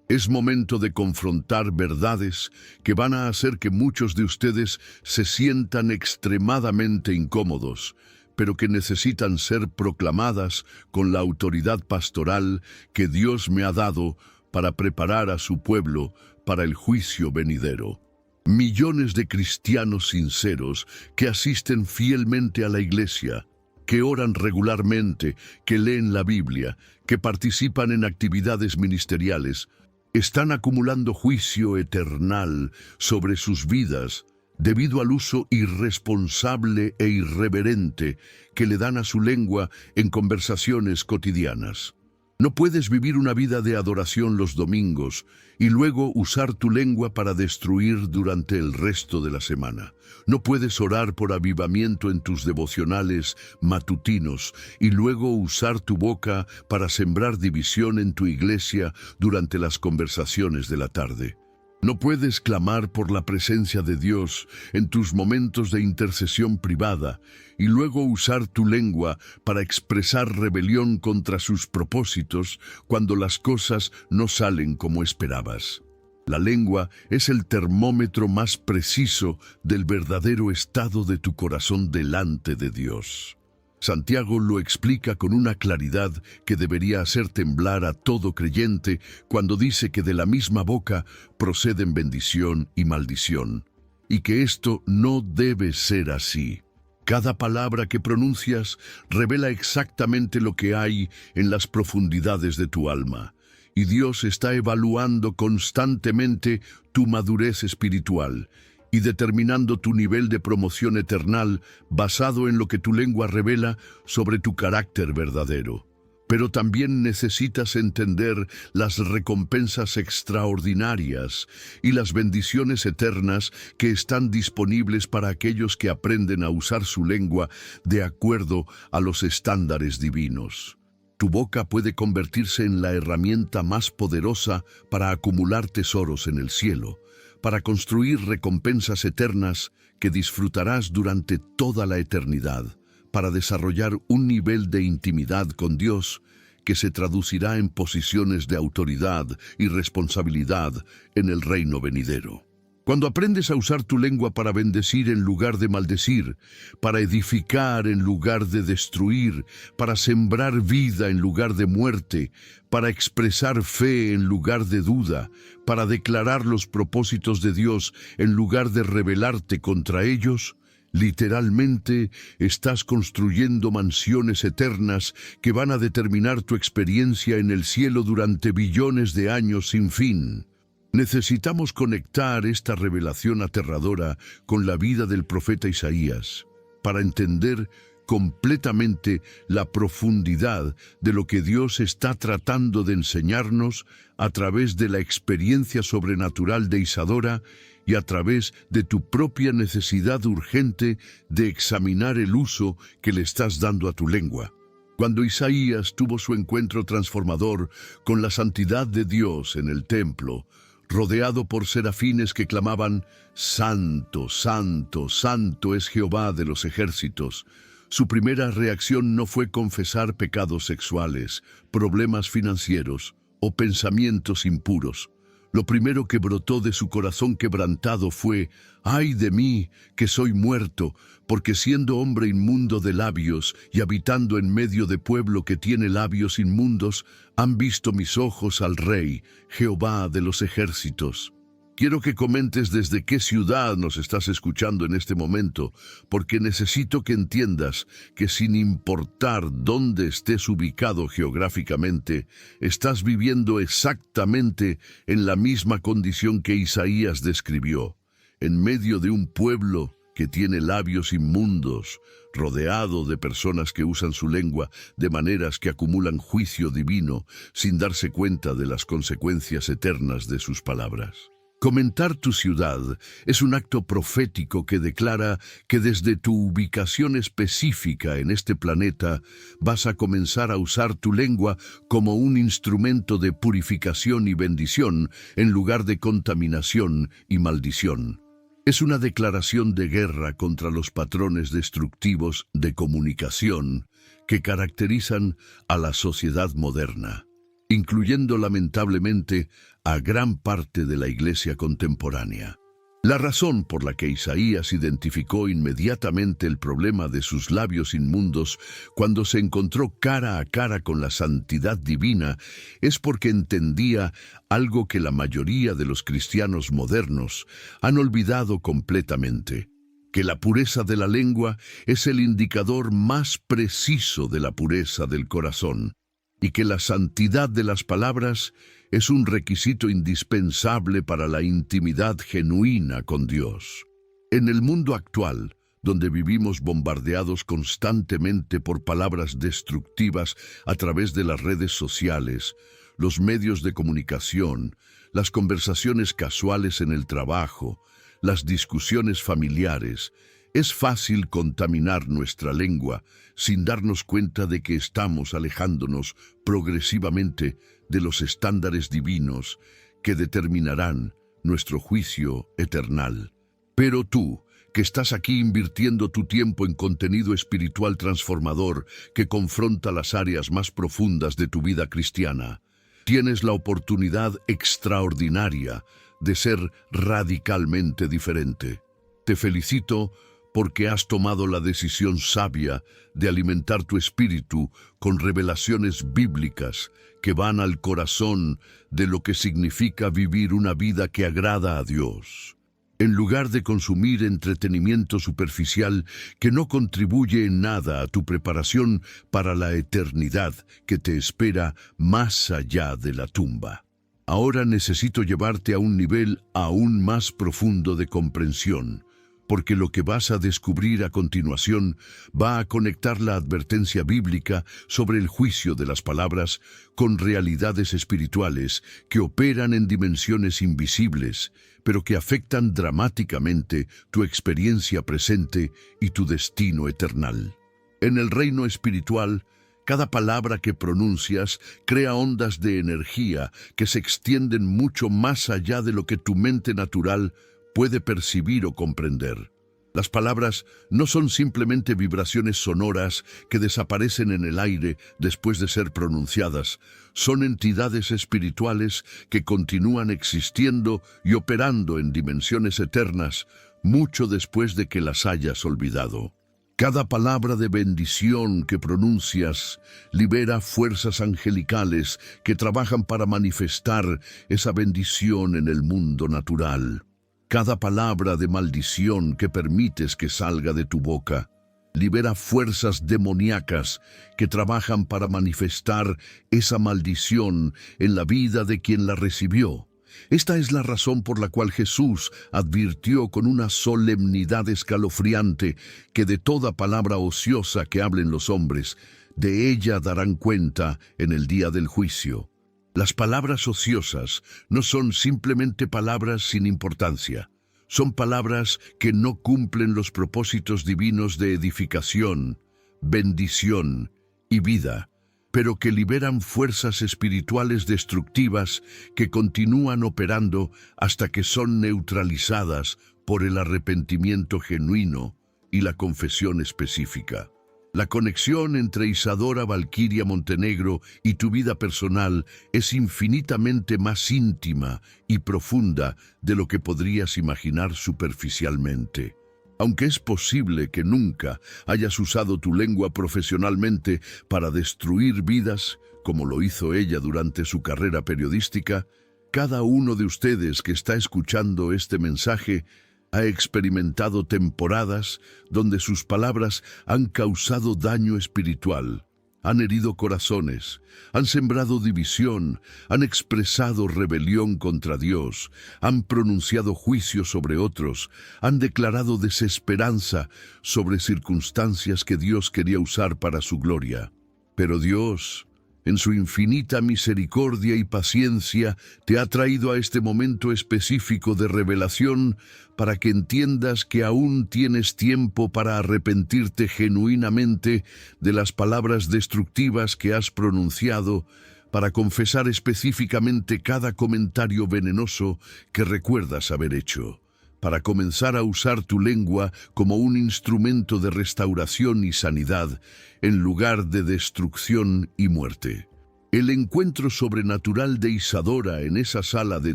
Es momento de confrontar verdades que van a hacer que muchos de ustedes se sientan extremadamente incómodos, pero que necesitan ser proclamadas con la autoridad pastoral que Dios me ha dado para preparar a su pueblo para el juicio venidero. Millones de cristianos sinceros que asisten fielmente a la iglesia que oran regularmente, que leen la Biblia, que participan en actividades ministeriales, están acumulando juicio eternal sobre sus vidas debido al uso irresponsable e irreverente que le dan a su lengua en conversaciones cotidianas. No puedes vivir una vida de adoración los domingos y luego usar tu lengua para destruir durante el resto de la semana. No puedes orar por avivamiento en tus devocionales matutinos y luego usar tu boca para sembrar división en tu iglesia durante las conversaciones de la tarde. No puedes clamar por la presencia de Dios en tus momentos de intercesión privada y luego usar tu lengua para expresar rebelión contra sus propósitos cuando las cosas no salen como esperabas. La lengua es el termómetro más preciso del verdadero estado de tu corazón delante de Dios. Santiago lo explica con una claridad que debería hacer temblar a todo creyente cuando dice que de la misma boca proceden bendición y maldición, y que esto no debe ser así. Cada palabra que pronuncias revela exactamente lo que hay en las profundidades de tu alma, y Dios está evaluando constantemente tu madurez espiritual y determinando tu nivel de promoción eternal basado en lo que tu lengua revela sobre tu carácter verdadero. Pero también necesitas entender las recompensas extraordinarias y las bendiciones eternas que están disponibles para aquellos que aprenden a usar su lengua de acuerdo a los estándares divinos. Tu boca puede convertirse en la herramienta más poderosa para acumular tesoros en el cielo, para construir recompensas eternas que disfrutarás durante toda la eternidad, para desarrollar un nivel de intimidad con Dios que se traducirá en posiciones de autoridad y responsabilidad en el reino venidero. Cuando aprendes a usar tu lengua para bendecir en lugar de maldecir, para edificar en lugar de destruir, para sembrar vida en lugar de muerte, para expresar fe en lugar de duda, para declarar los propósitos de Dios en lugar de rebelarte contra ellos, literalmente estás construyendo mansiones eternas que van a determinar tu experiencia en el cielo durante billones de años sin fin. Necesitamos conectar esta revelación aterradora con la vida del profeta Isaías para entender completamente la profundidad de lo que Dios está tratando de enseñarnos a través de la experiencia sobrenatural de Isadora y a través de tu propia necesidad urgente de examinar el uso que le estás dando a tu lengua. Cuando Isaías tuvo su encuentro transformador con la santidad de Dios en el templo, rodeado por serafines que clamaban, «Santo, santo, santo es Jehová de los ejércitos», su primera reacción no fue confesar pecados sexuales, problemas financieros o pensamientos impuros. Lo primero que brotó de su corazón quebrantado fue, «¡Ay de mí, que soy muerto! Porque siendo hombre inmundo de labios y habitando en medio de pueblo que tiene labios inmundos, han visto mis ojos al Rey, Jehová de los ejércitos». Quiero que comentes desde qué ciudad nos estás escuchando en este momento, porque necesito que entiendas que sin importar dónde estés ubicado geográficamente, estás viviendo exactamente en la misma condición que Isaías describió, en medio de un pueblo que tiene labios inmundos, rodeado de personas que usan su lengua de maneras que acumulan juicio divino sin darse cuenta de las consecuencias eternas de sus palabras. Comentar tu ciudad es un acto profético que declara que desde tu ubicación específica en este planeta vas a comenzar a usar tu lengua como un instrumento de purificación y bendición en lugar de contaminación y maldición. Es una declaración de guerra contra los patrones destructivos de comunicación que caracterizan a la sociedad moderna, incluyendo lamentablemente a gran parte de la iglesia contemporánea. La razón por la que Isaías identificó inmediatamente el problema de sus labios inmundos cuando se encontró cara a cara con la santidad divina es porque entendía algo que la mayoría de los cristianos modernos han olvidado completamente. que la pureza de la lengua es el indicador más preciso de la pureza del corazón, y que la santidad de las palabras es un requisito indispensable para la intimidad genuina con Dios. En el mundo actual, donde vivimos bombardeados constantemente por palabras destructivas a través de las redes sociales, los medios de comunicación, las conversaciones casuales en el trabajo, las discusiones familiares, es fácil contaminar nuestra lengua sin darnos cuenta de que estamos alejándonos progresivamente de los estándares divinos que determinarán nuestro juicio eternal. Pero tú, que estás aquí invirtiendo tu tiempo en contenido espiritual transformador que confronta las áreas más profundas de tu vida cristiana, tienes la oportunidad extraordinaria de ser radicalmente diferente. Te felicito porque has tomado la decisión sabia de alimentar tu espíritu con revelaciones bíblicas que van al corazón de lo que significa vivir una vida que agrada a Dios. En lugar de consumir entretenimiento superficial que no contribuye en nada a tu preparación para la eternidad que te espera más allá de la tumba. Ahora necesito llevarte a un nivel aún más profundo de comprensión, porque lo que vas a descubrir a continuación va a conectar la advertencia bíblica sobre el juicio de las palabras con realidades espirituales que operan en dimensiones invisibles, pero que afectan dramáticamente tu experiencia presente y tu destino eternal. En el reino espiritual, cada palabra que pronuncias crea ondas de energía que se extienden mucho más allá de lo que tu mente natural puede percibir o comprender. Las palabras no son simplemente vibraciones sonoras que desaparecen en el aire después de ser pronunciadas. Son entidades espirituales que continúan existiendo y operando en dimensiones eternas, mucho después de que las hayas olvidado. Cada palabra de bendición que pronuncias libera fuerzas angelicales que trabajan para manifestar esa bendición en el mundo natural. Cada palabra de maldición que permites que salga de tu boca libera fuerzas demoníacas que trabajan para manifestar esa maldición en la vida de quien la recibió. Esta es la razón por la cual Jesús advirtió con una solemnidad escalofriante que de toda palabra ociosa que hablen los hombres, de ella darán cuenta en el día del juicio. Las palabras ociosas no son simplemente palabras sin importancia. Son palabras que no cumplen los propósitos divinos de edificación, bendición y vida, pero que liberan fuerzas espirituales destructivas que continúan operando hasta que son neutralizadas por el arrepentimiento genuino y la confesión específica. La conexión entre Isadora Valquiria Montenegro y tu vida personal es infinitamente más íntima y profunda de lo que podrías imaginar superficialmente. Aunque es posible que nunca hayas usado tu lengua profesionalmente para destruir vidas, como lo hizo ella durante su carrera periodística, cada uno de ustedes que está escuchando este mensaje ha experimentado temporadas donde sus palabras han causado daño espiritual, han herido corazones, han sembrado división, han expresado rebelión contra Dios, han pronunciado juicio sobre otros, han declarado desesperanza sobre circunstancias que Dios quería usar para su gloria. Pero Dios, en su infinita misericordia y paciencia, te ha traído a este momento específico de revelación para que entiendas que aún tienes tiempo para arrepentirte genuinamente de las palabras destructivas que has pronunciado, para confesar específicamente cada comentario venenoso que recuerdas haber hecho, para comenzar a usar tu lengua como un instrumento de restauración y sanidad en lugar de destrucción y muerte. El encuentro sobrenatural de Isadora en esa sala de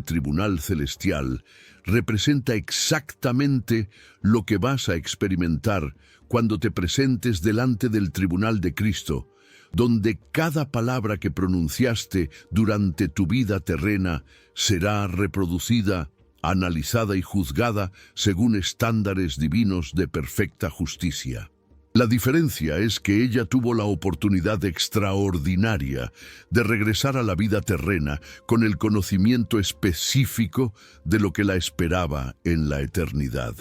tribunal celestial representa exactamente lo que vas a experimentar cuando te presentes delante del tribunal de Cristo, donde cada palabra que pronunciaste durante tu vida terrena será reproducida analizada y juzgada según estándares divinos de perfecta justicia. La diferencia es que ella tuvo la oportunidad extraordinaria de regresar a la vida terrena con el conocimiento específico de lo que la esperaba en la eternidad.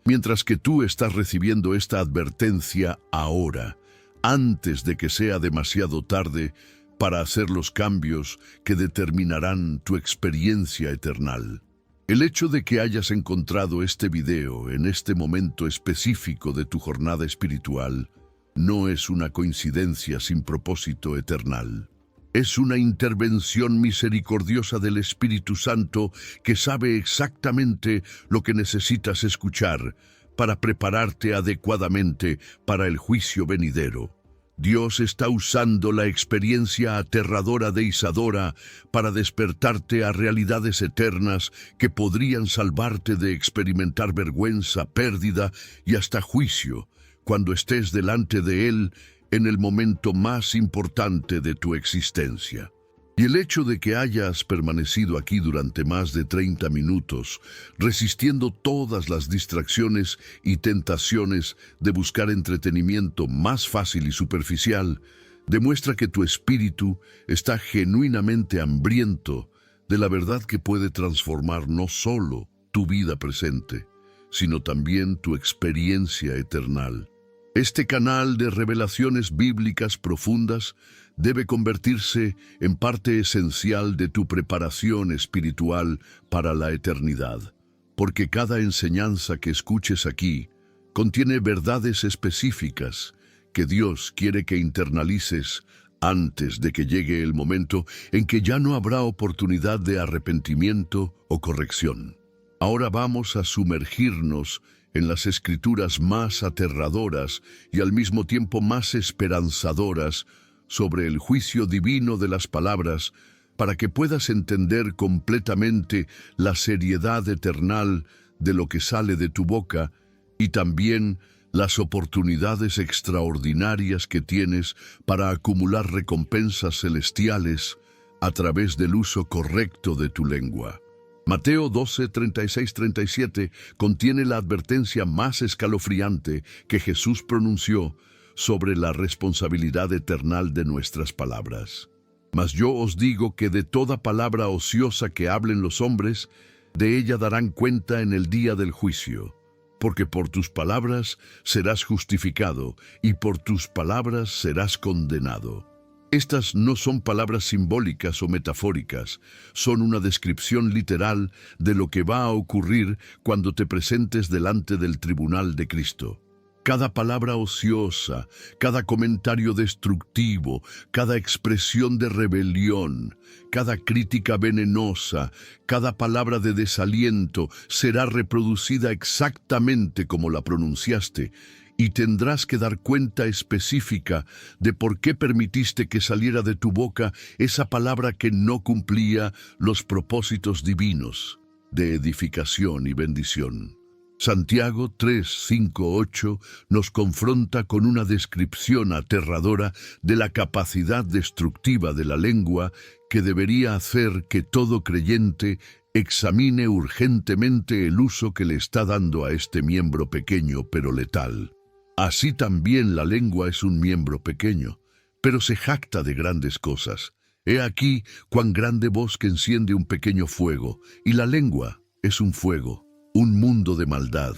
Mientras que tú estás recibiendo esta advertencia ahora, antes de que sea demasiado tarde para hacer los cambios que determinarán tu experiencia eternal. El hecho de que hayas encontrado este video en este momento específico de tu jornada espiritual no es una coincidencia sin propósito eternal. Es una intervención misericordiosa del Espíritu Santo que sabe exactamente lo que necesitas escuchar para prepararte adecuadamente para el juicio venidero. Dios está usando la experiencia aterradora de Isadora para despertarte a realidades eternas que podrían salvarte de experimentar vergüenza, pérdida y hasta juicio cuando estés delante de Él en el momento más importante de tu existencia. Y el hecho de que hayas permanecido aquí durante más de 30 minutos, resistiendo todas las distracciones y tentaciones de buscar entretenimiento más fácil y superficial, demuestra que tu espíritu está genuinamente hambriento de la verdad que puede transformar no solo tu vida presente, sino también tu experiencia eternal. Este canal de revelaciones bíblicas profundas debe convertirse en parte esencial de tu preparación espiritual para la eternidad, porque cada enseñanza que escuches aquí contiene verdades específicas que Dios quiere que internalices antes de que llegue el momento en que ya no habrá oportunidad de arrepentimiento o corrección. Ahora vamos a sumergirnos en las escrituras más aterradoras y al mismo tiempo más esperanzadoras sobre el juicio divino de las palabras, para que puedas entender completamente la seriedad eternal de lo que sale de tu boca y también las oportunidades extraordinarias que tienes para acumular recompensas celestiales a través del uso correcto de tu lengua. Mateo 12, 36, 37 contiene la advertencia más escalofriante que Jesús pronunció sobre la responsabilidad eternal de nuestras palabras. Mas yo os digo que de toda palabra ociosa que hablen los hombres, de ella darán cuenta en el día del juicio. Porque por tus palabras serás justificado, y por tus palabras serás condenado. Estas no son palabras simbólicas o metafóricas, son una descripción literal de lo que va a ocurrir cuando te presentes delante del tribunal de Cristo. Cada palabra ociosa, cada comentario destructivo, cada expresión de rebelión, cada crítica venenosa, cada palabra de desaliento será reproducida exactamente como la pronunciaste, y tendrás que dar cuenta específica de por qué permitiste que saliera de tu boca esa palabra que no cumplía los propósitos divinos de edificación y bendición. Santiago 3, 5, 8 nos confronta con una descripción aterradora de la capacidad destructiva de la lengua que debería hacer que todo creyente examine urgentemente el uso que le está dando a este miembro pequeño pero letal. Así también la lengua es un miembro pequeño, pero se jacta de grandes cosas. He aquí cuán grande bosque enciende un pequeño fuego, y la lengua es un fuego. Un mundo de maldad.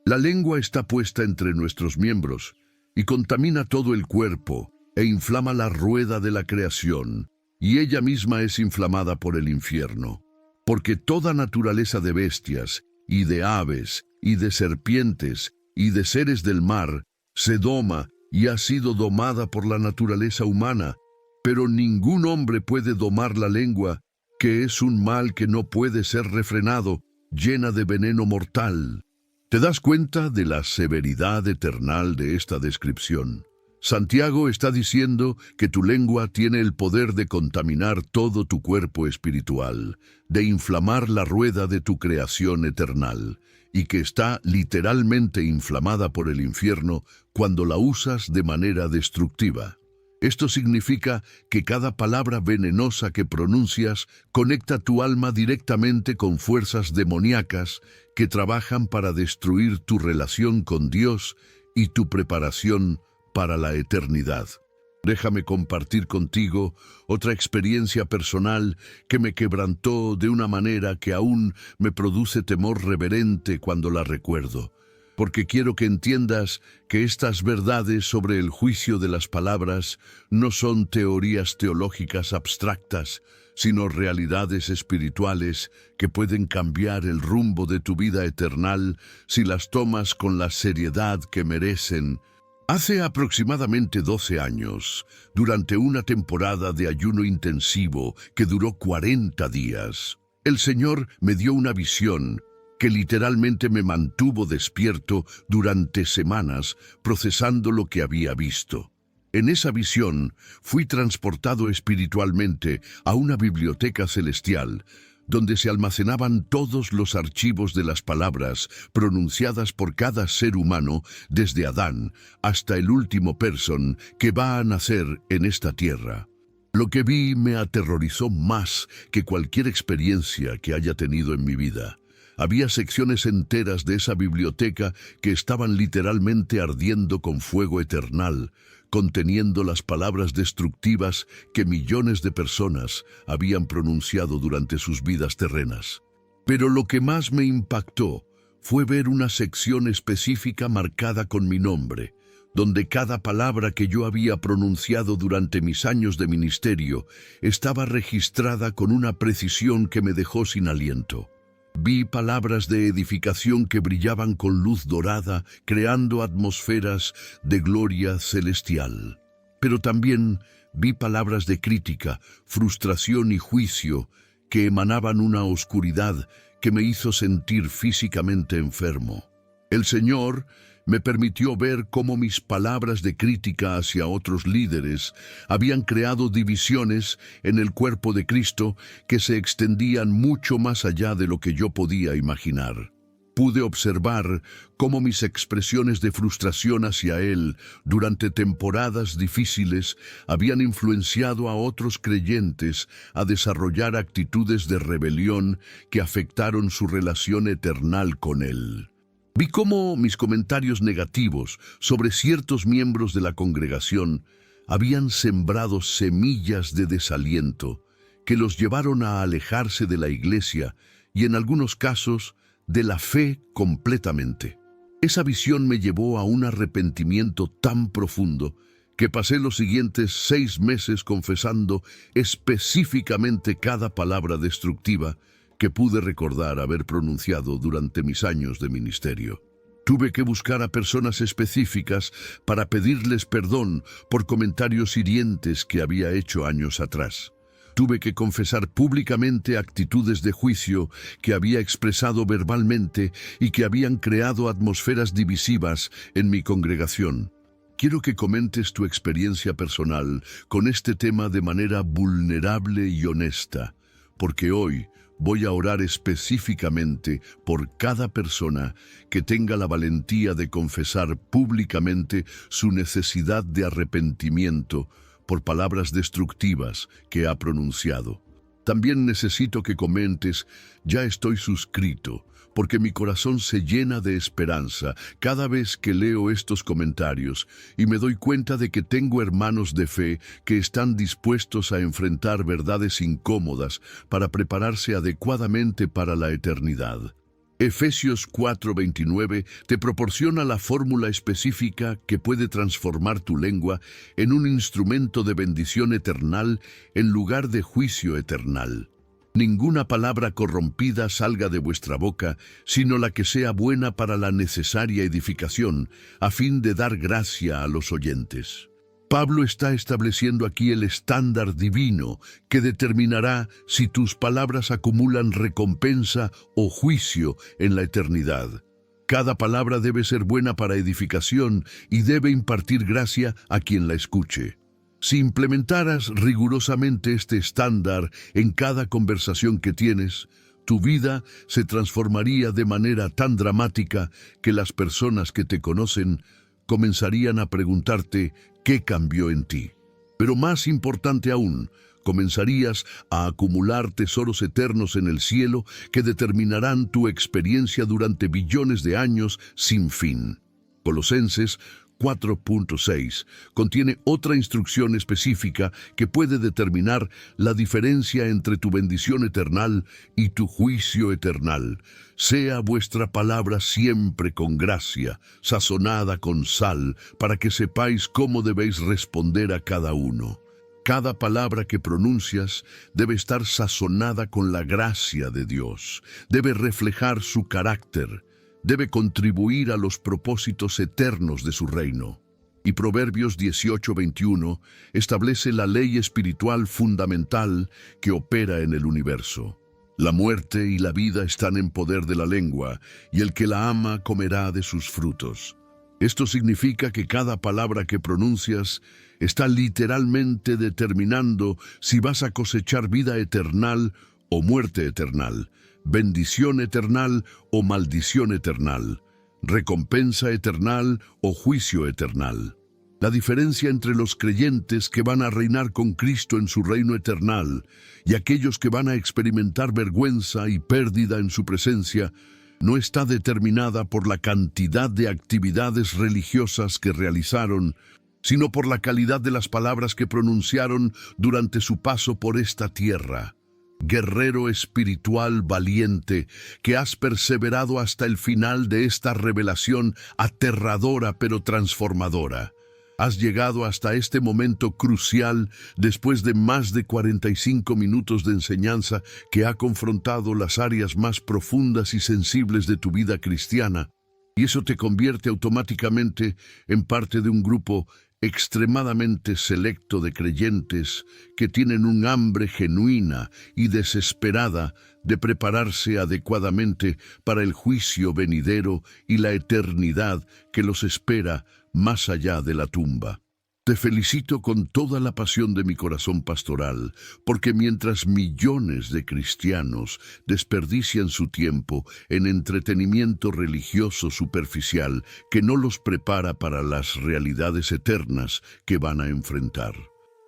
La lengua está puesta entre nuestros miembros y contamina todo el cuerpo e inflama la rueda de la creación, y ella misma es inflamada por el infierno. Porque toda naturaleza de bestias, y de aves, y de serpientes, y de seres del mar, se doma y ha sido domada por la naturaleza humana, pero ningún hombre puede domar la lengua, que es un mal que no puede ser refrenado, llena de veneno mortal. ¿Te das cuenta de la severidad eternal de esta descripción? Santiago está diciendo que tu lengua tiene el poder de contaminar todo tu cuerpo espiritual, de inflamar la rueda de tu creación eternal, y que está literalmente inflamada por el infierno cuando la usas de manera destructiva. Esto significa que cada palabra venenosa que pronuncias conecta tu alma directamente con fuerzas demoníacas que trabajan para destruir tu relación con Dios y tu preparación para la eternidad. Déjame compartir contigo otra experiencia personal que me quebrantó de una manera que aún me produce temor reverente cuando la recuerdo, porque quiero que entiendas que estas verdades sobre el juicio de las palabras no son teorías teológicas abstractas, sino realidades espirituales que pueden cambiar el rumbo de tu vida eternal si las tomas con la seriedad que merecen. Hace aproximadamente 12 años, durante una temporada de ayuno intensivo que duró 40 días, el Señor me dio una visión que literalmente me mantuvo despierto durante semanas procesando lo que había visto. En esa visión fui transportado espiritualmente a una biblioteca celestial donde se almacenaban todos los archivos de las palabras pronunciadas por cada ser humano desde Adán hasta el último person que va a nacer en esta tierra. Lo que vi me aterrorizó más que cualquier experiencia que haya tenido en mi vida. Había secciones enteras de esa biblioteca que estaban literalmente ardiendo con fuego eternal, conteniendo las palabras destructivas que millones de personas habían pronunciado durante sus vidas terrenas. Pero lo que más me impactó fue ver una sección específica marcada con mi nombre, donde cada palabra que yo había pronunciado durante mis años de ministerio estaba registrada con una precisión que me dejó sin aliento. Vi palabras de edificación que brillaban con luz dorada, creando atmósferas de gloria celestial. Pero también vi palabras de crítica, frustración y juicio que emanaban una oscuridad que me hizo sentir físicamente enfermo. El Señor me permitió ver cómo mis palabras de crítica hacia otros líderes habían creado divisiones en el cuerpo de Cristo que se extendían mucho más allá de lo que yo podía imaginar. Pude observar cómo mis expresiones de frustración hacia Él durante temporadas difíciles habían influenciado a otros creyentes a desarrollar actitudes de rebelión que afectaron su relación eternal con Él. Vi cómo mis comentarios negativos sobre ciertos miembros de la congregación habían sembrado semillas de desaliento que los llevaron a alejarse de la iglesia y en algunos casos de la fe completamente. Esa visión me llevó a un arrepentimiento tan profundo que pasé los siguientes 6 meses confesando específicamente cada palabra destructiva que pude recordar haber pronunciado durante mis años de ministerio. Tuve que buscar a personas específicas para pedirles perdón por comentarios hirientes que había hecho años atrás. Tuve que confesar públicamente actitudes de juicio que había expresado verbalmente y que habían creado atmósferas divisivas en mi congregación. Quiero que comentes tu experiencia personal con este tema de manera vulnerable y honesta, porque hoy voy a orar específicamente por cada persona que tenga la valentía de confesar públicamente su necesidad de arrepentimiento por palabras destructivas que ha pronunciado. También necesito que comentes: ya estoy suscrito, porque mi corazón se llena de esperanza cada vez que leo estos comentarios y me doy cuenta de que tengo hermanos de fe que están dispuestos a enfrentar verdades incómodas para prepararse adecuadamente para la eternidad. Efesios 4:29 te proporciona la fórmula específica que puede transformar tu lengua en un instrumento de bendición eternal en lugar de juicio eternal. Ninguna palabra corrompida salga de vuestra boca, sino la que sea buena para la necesaria edificación, a fin de dar gracia a los oyentes. Pablo está estableciendo aquí el estándar divino que determinará si tus palabras acumulan recompensa o juicio en la eternidad. Cada palabra debe ser buena para edificación y debe impartir gracia a quien la escuche. Si implementaras rigurosamente este estándar en cada conversación que tienes, tu vida se transformaría de manera tan dramática que las personas que te conocen comenzarían a preguntarte: ¿qué cambió en ti? Pero más importante aún, comenzarías a acumular tesoros eternos en el cielo que determinarán tu experiencia durante billones de años sin fin. Colosenses 4.6 contiene otra instrucción específica que puede determinar la diferencia entre tu bendición eternal y tu juicio eternal. Sea vuestra palabra siempre con gracia, sazonada con sal, para que sepáis cómo debéis responder a cada uno. Cada palabra que pronuncias debe estar sazonada con la gracia de Dios, debe reflejar su carácter, debe contribuir a los propósitos eternos de su reino. Y Proverbios 18:21 establece la ley espiritual fundamental que opera en el universo. La muerte y la vida están en poder de la lengua, y el que la ama comerá de sus frutos. Esto significa que cada palabra que pronuncias está literalmente determinando si vas a cosechar vida eternal o muerte eternal, bendición eternal o maldición eternal, recompensa eternal o juicio eternal. La diferencia entre los creyentes que van a reinar con Cristo en su reino eternal y aquellos que van a experimentar vergüenza y pérdida en su presencia no está determinada por la cantidad de actividades religiosas que realizaron, sino por la calidad de las palabras que pronunciaron durante su paso por esta tierra. Guerrero espiritual valiente, que has perseverado hasta el final de esta revelación aterradora pero transformadora. Has llegado hasta este momento crucial después de más de 45 minutos de enseñanza que ha confrontado las áreas más profundas y sensibles de tu vida cristiana, y eso te convierte automáticamente en parte de un grupo extremadamente selecto de creyentes que tienen un hambre genuina y desesperada de prepararse adecuadamente para el juicio venidero y la eternidad que los espera más allá de la tumba. Te felicito con toda la pasión de mi corazón pastoral, porque mientras millones de cristianos desperdician su tiempo en entretenimiento religioso superficial que no los prepara para las realidades eternas que van a enfrentar,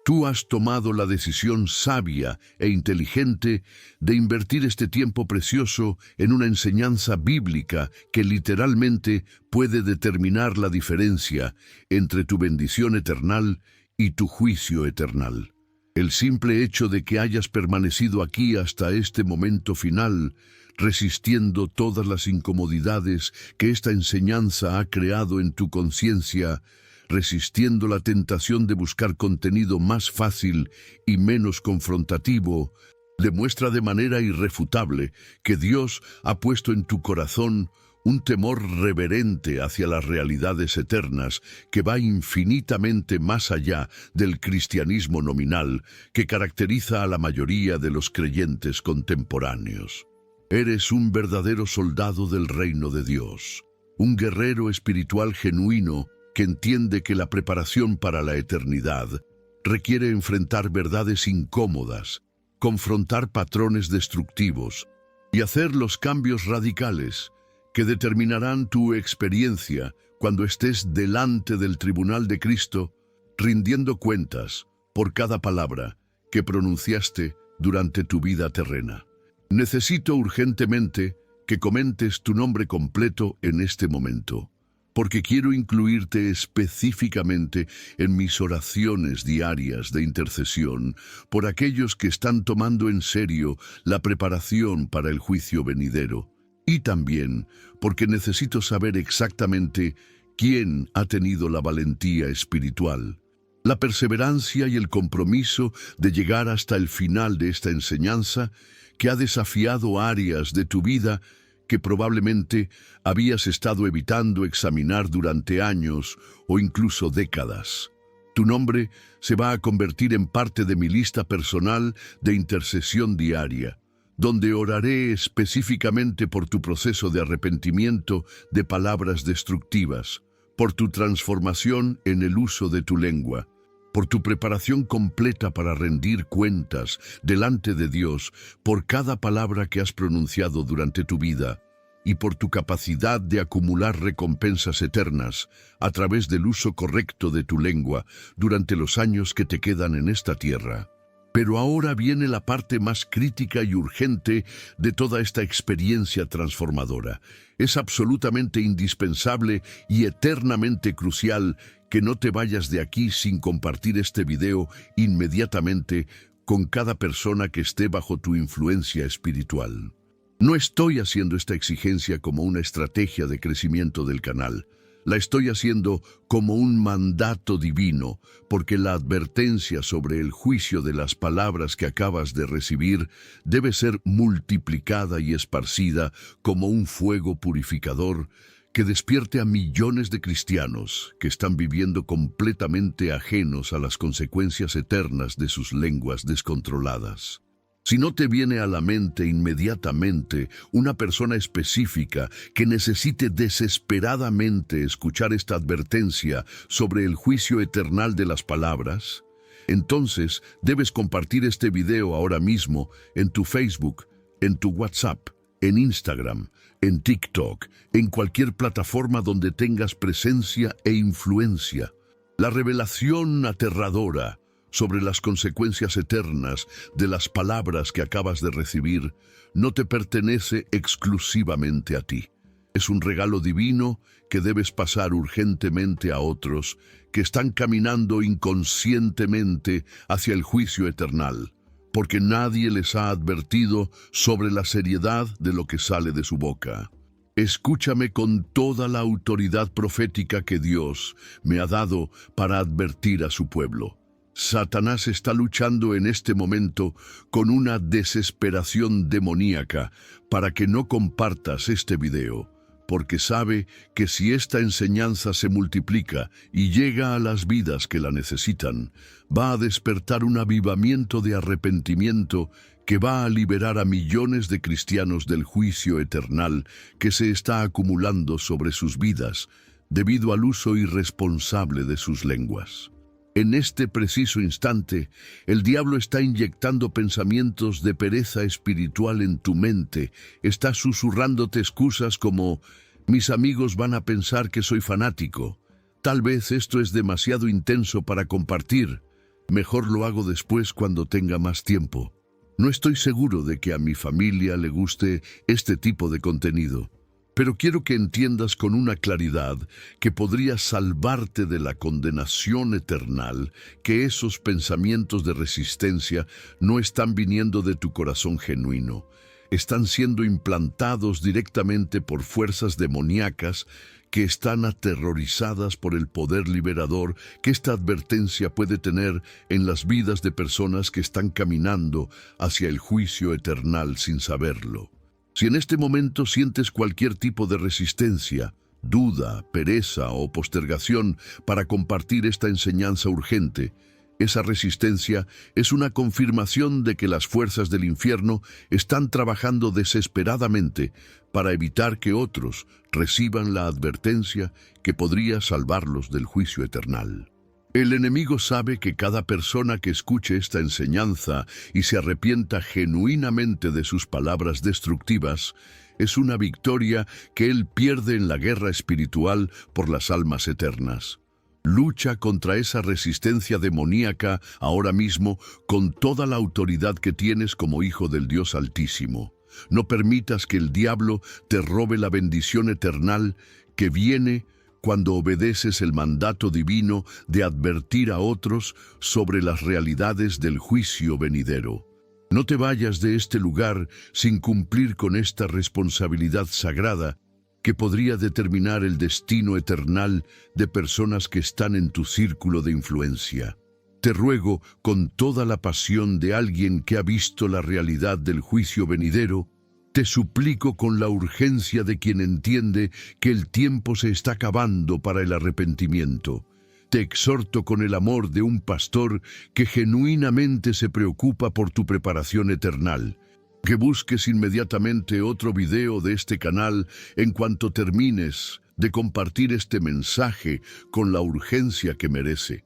tú has tomado la decisión sabia e inteligente de invertir este tiempo precioso en una enseñanza bíblica que literalmente puede determinar la diferencia entre tu bendición eternal y tu juicio eternal. El simple hecho de que hayas permanecido aquí hasta este momento final, resistiendo todas las incomodidades que esta enseñanza ha creado en tu conciencia, resistiendo la tentación de buscar contenido más fácil y menos confrontativo, demuestra de manera irrefutable que Dios ha puesto en tu corazón un temor reverente hacia las realidades eternas que va infinitamente más allá del cristianismo nominal que caracteriza a la mayoría de los creyentes contemporáneos. Eres un verdadero soldado del reino de Dios, un guerrero espiritual genuino que entiende que la preparación para la eternidad requiere enfrentar verdades incómodas, confrontar patrones destructivos y hacer los cambios radicales que determinarán tu experiencia cuando estés delante del tribunal de Cristo, rindiendo cuentas por cada palabra que pronunciaste durante tu vida terrena. Necesito urgentemente que comentes tu nombre completo en este momento, porque quiero incluirte específicamente en mis oraciones diarias de intercesión por aquellos que están tomando en serio la preparación para el juicio venidero, y también porque necesito saber exactamente quién ha tenido la valentía espiritual, la perseverancia y el compromiso de llegar hasta el final de esta enseñanza que ha desafiado áreas de tu vida que probablemente habías estado evitando examinar durante años o incluso décadas. Tu nombre se va a convertir en parte de mi lista personal de intercesión diaria, donde oraré específicamente por tu proceso de arrepentimiento de palabras destructivas, por tu transformación en el uso de tu lengua, por tu preparación completa para rendir cuentas delante de Dios por cada palabra que has pronunciado durante tu vida, y por tu capacidad de acumular recompensas eternas a través del uso correcto de tu lengua durante los años que te quedan en esta tierra. Pero ahora viene la parte más crítica y urgente de toda esta experiencia transformadora. Es absolutamente indispensable y eternamente crucial que no te vayas de aquí sin compartir este video inmediatamente con cada persona que esté bajo tu influencia espiritual. No estoy haciendo esta exigencia como una estrategia de crecimiento del canal. La estoy haciendo como un mandato divino, porque la advertencia sobre el juicio de las palabras que acabas de recibir debe ser multiplicada y esparcida como un fuego purificador que despierte a millones de cristianos que están viviendo completamente ajenos a las consecuencias eternas de sus lenguas descontroladas. Si no te viene a la mente inmediatamente una persona específica que necesite desesperadamente escuchar esta advertencia sobre el juicio eternal de las palabras, entonces debes compartir este video ahora mismo en tu Facebook, en tu WhatsApp, en Instagram, en TikTok, en cualquier plataforma donde tengas presencia e influencia. La revelación aterradora sobre las consecuencias eternas de las palabras que acabas de recibir no te pertenece exclusivamente a ti. Es un regalo divino que debes pasar urgentemente a otros que están caminando inconscientemente hacia el juicio eternal, porque nadie les ha advertido sobre la seriedad de lo que sale de su boca. Escúchame con toda la autoridad profética que Dios me ha dado para advertir a su pueblo. Satanás está luchando en este momento con una desesperación demoníaca para que no compartas este video, porque sabe que si esta enseñanza se multiplica y llega a las vidas que la necesitan, va a despertar un avivamiento de arrepentimiento que va a liberar a millones de cristianos del juicio eternal que se está acumulando sobre sus vidas debido al uso irresponsable de sus lenguas. En este preciso instante, el diablo está inyectando pensamientos de pereza espiritual en tu mente. Está susurrándote excusas como: mis amigos van a pensar que soy fanático. Tal vez esto es demasiado intenso para compartir. Mejor lo hago después cuando tenga más tiempo. No estoy seguro de que a mi familia le guste este tipo de contenido. Pero quiero que entiendas con una claridad que podría salvarte de la condenación eternal, que esos pensamientos de resistencia no están viniendo de tu corazón genuino. Están siendo implantados directamente por fuerzas demoníacas que están aterrorizadas por el poder liberador que esta advertencia puede tener en las vidas de personas que están caminando hacia el juicio eternal sin saberlo. Si en este momento sientes cualquier tipo de resistencia, duda, pereza o postergación para compartir esta enseñanza urgente, esa resistencia es una confirmación de que las fuerzas del infierno están trabajando desesperadamente para evitar que otros reciban la advertencia que podría salvarlos del juicio eternal. El enemigo sabe que cada persona que escuche esta enseñanza y se arrepienta genuinamente de sus palabras destructivas es una victoria que él pierde en la guerra espiritual por las almas eternas. Lucha contra esa resistencia demoníaca ahora mismo con toda la autoridad que tienes como hijo del Dios Altísimo. No permitas que el diablo te robe la bendición eternal que viene cuando obedeces el mandato divino de advertir a otros sobre las realidades del juicio venidero. No te vayas de este lugar sin cumplir con esta responsabilidad sagrada que podría determinar el destino eternal de personas que están en tu círculo de influencia. Te ruego con toda la pasión de alguien que ha visto la realidad del juicio venidero, te suplico con la urgencia de quien entiende que el tiempo se está acabando para el arrepentimiento. Te exhorto con el amor de un pastor que genuinamente se preocupa por tu preparación eternal. Que busques inmediatamente otro video de este canal en cuanto termines de compartir este mensaje con la urgencia que merece.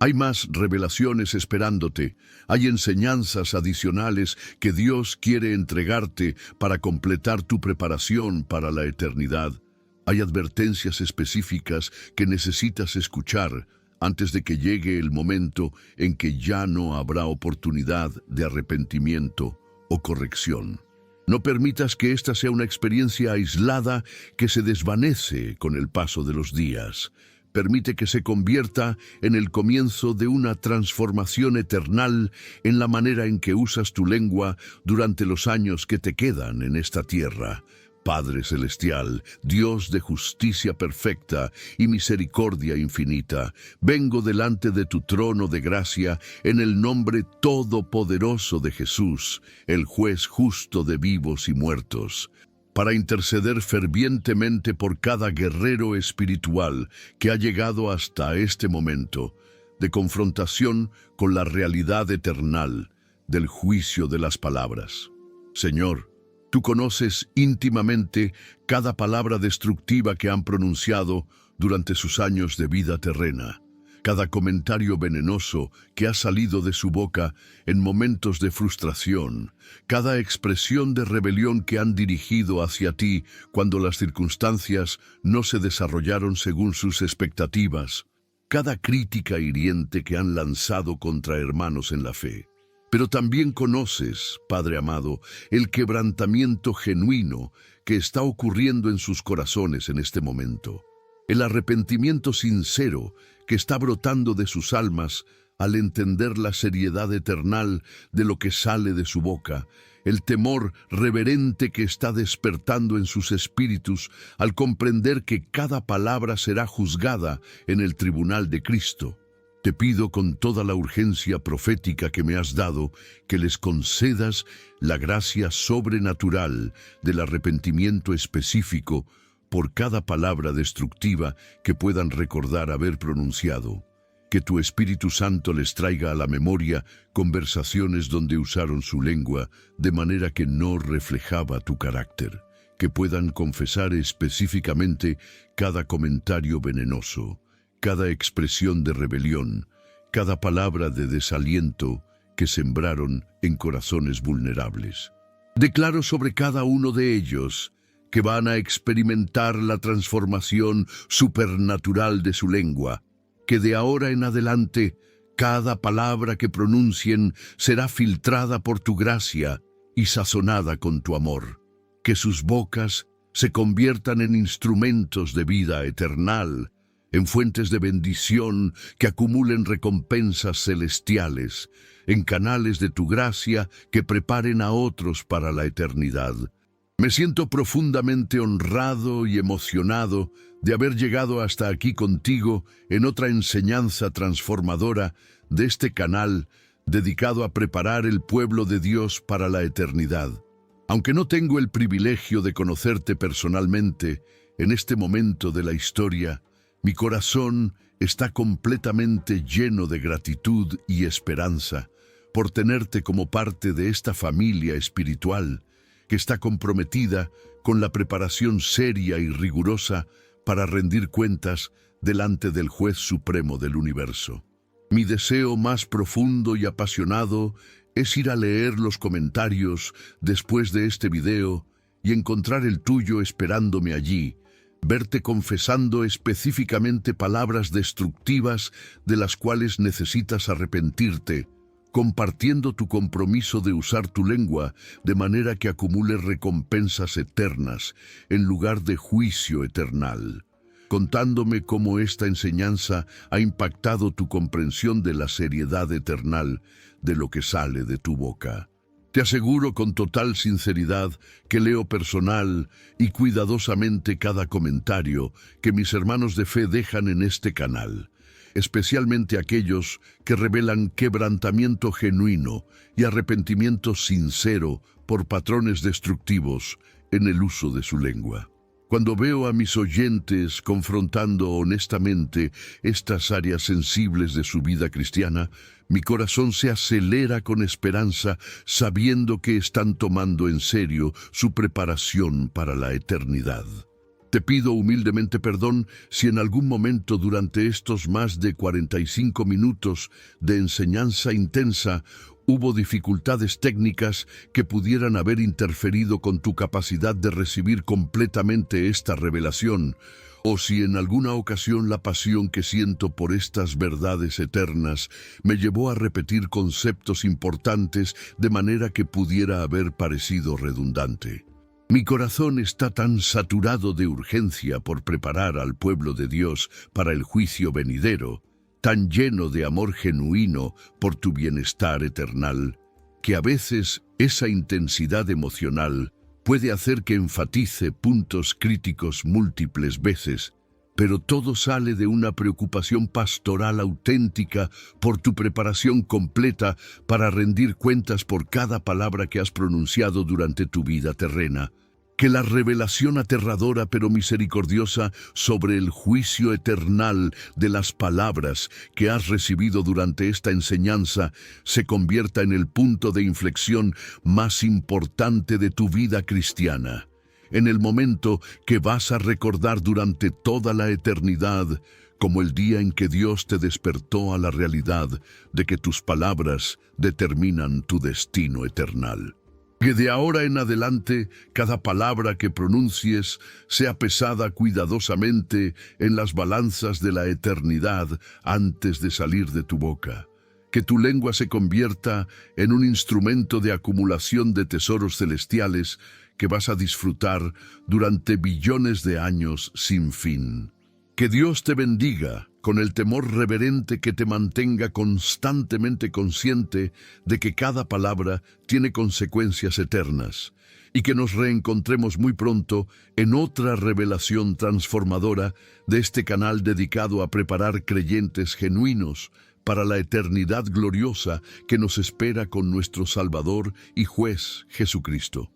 Hay más revelaciones esperándote, hay enseñanzas adicionales que Dios quiere entregarte para completar tu preparación para la eternidad. Hay advertencias específicas que necesitas escuchar antes de que llegue el momento en que ya no habrá oportunidad de arrepentimiento o corrección. No permitas que esta sea una experiencia aislada que se desvanece con el paso de los días. Permite que se convierta en el comienzo de una transformación eternal en la manera en que usas tu lengua durante los años que te quedan en esta tierra. Padre Celestial, Dios de justicia perfecta y misericordia infinita, vengo delante de tu trono de gracia en el nombre todopoderoso de Jesús, el juez justo de vivos y muertos, para interceder fervientemente por cada guerrero espiritual que ha llegado hasta este momento de confrontación con la realidad eternal del juicio de las palabras. Señor, tú conoces íntimamente cada palabra destructiva que han pronunciado durante sus años de vida terrena, cada comentario venenoso que ha salido de su boca en momentos de frustración, cada expresión de rebelión que han dirigido hacia ti cuando las circunstancias no se desarrollaron según sus expectativas, cada crítica hiriente que han lanzado contra hermanos en la fe. Pero también conoces, Padre amado, el quebrantamiento genuino que está ocurriendo en sus corazones en este momento, el arrepentimiento sincero que está brotando de sus almas al entender la seriedad eternal de lo que sale de su boca, el temor reverente que está despertando en sus espíritus al comprender que cada palabra será juzgada en el tribunal de Cristo. Te pido con toda la urgencia profética que me has dado, que les concedas la gracia sobrenatural del arrepentimiento específico por cada palabra destructiva que puedan recordar haber pronunciado. Que tu Espíritu Santo les traiga a la memoria conversaciones donde usaron su lengua de manera que no reflejaba tu carácter. Que puedan confesar específicamente cada comentario venenoso, cada expresión de rebelión, cada palabra de desaliento que sembraron en corazones vulnerables. Declaro sobre cada uno de ellos que van a experimentar la transformación supernatural de su lengua, que de ahora en adelante cada palabra que pronuncien será filtrada por tu gracia y sazonada con tu amor, que sus bocas se conviertan en instrumentos de vida eternal, en fuentes de bendición que acumulen recompensas celestiales, en canales de tu gracia que preparen a otros para la eternidad. Me siento profundamente honrado y emocionado de haber llegado hasta aquí contigo en otra enseñanza transformadora de este canal dedicado a preparar el pueblo de Dios para la eternidad. Aunque no tengo el privilegio de conocerte personalmente en este momento de la historia, mi corazón está completamente lleno de gratitud y esperanza por tenerte como parte de esta familia espiritual que está comprometida con la preparación seria y rigurosa para rendir cuentas delante del Juez Supremo del Universo. Mi deseo más profundo y apasionado es ir a leer los comentarios después de este video y encontrar el tuyo esperándome allí, verte confesando específicamente palabras destructivas de las cuales necesitas arrepentirte, compartiendo tu compromiso de usar tu lengua de manera que acumule recompensas eternas en lugar de juicio eternal, contándome cómo esta enseñanza ha impactado tu comprensión de la seriedad eternal de lo que sale de tu boca. Te aseguro con total sinceridad que leo personal y cuidadosamente cada comentario que mis hermanos de fe dejan en este canal, especialmente aquellos que revelan quebrantamiento genuino y arrepentimiento sincero por patrones destructivos en el uso de su lengua. Cuando veo a mis oyentes confrontando honestamente estas áreas sensibles de su vida cristiana, mi corazón se acelera con esperanza, sabiendo que están tomando en serio su preparación para la eternidad. Te pido humildemente perdón si en algún momento durante estos más de 45 minutos de enseñanza intensa hubo dificultades técnicas que pudieran haber interferido con tu capacidad de recibir completamente esta revelación, o si en alguna ocasión la pasión que siento por estas verdades eternas me llevó a repetir conceptos importantes de manera que pudiera haber parecido redundante. Mi corazón está tan saturado de urgencia por preparar al pueblo de Dios para el juicio venidero, tan lleno de amor genuino por tu bienestar eternal, que a veces esa intensidad emocional puede hacer que enfatice puntos críticos múltiples veces, pero todo sale de una preocupación pastoral auténtica por tu preparación completa para rendir cuentas por cada palabra que has pronunciado durante tu vida terrena. Que la revelación aterradora pero misericordiosa sobre el juicio eternal de las palabras que has recibido durante esta enseñanza se convierta en el punto de inflexión más importante de tu vida cristiana, en el momento que vas a recordar durante toda la eternidad como el día en que Dios te despertó a la realidad de que tus palabras determinan tu destino eternal. Que de ahora en adelante cada palabra que pronuncies sea pesada cuidadosamente en las balanzas de la eternidad antes de salir de tu boca. Que tu lengua se convierta en un instrumento de acumulación de tesoros celestiales que vas a disfrutar durante billones de años sin fin. Que Dios te bendiga con el temor reverente que te mantenga constantemente consciente de que cada palabra tiene consecuencias eternas, y que nos reencontremos muy pronto en otra revelación transformadora de este canal dedicado a preparar creyentes genuinos para la eternidad gloriosa que nos espera con nuestro Salvador y Juez Jesucristo.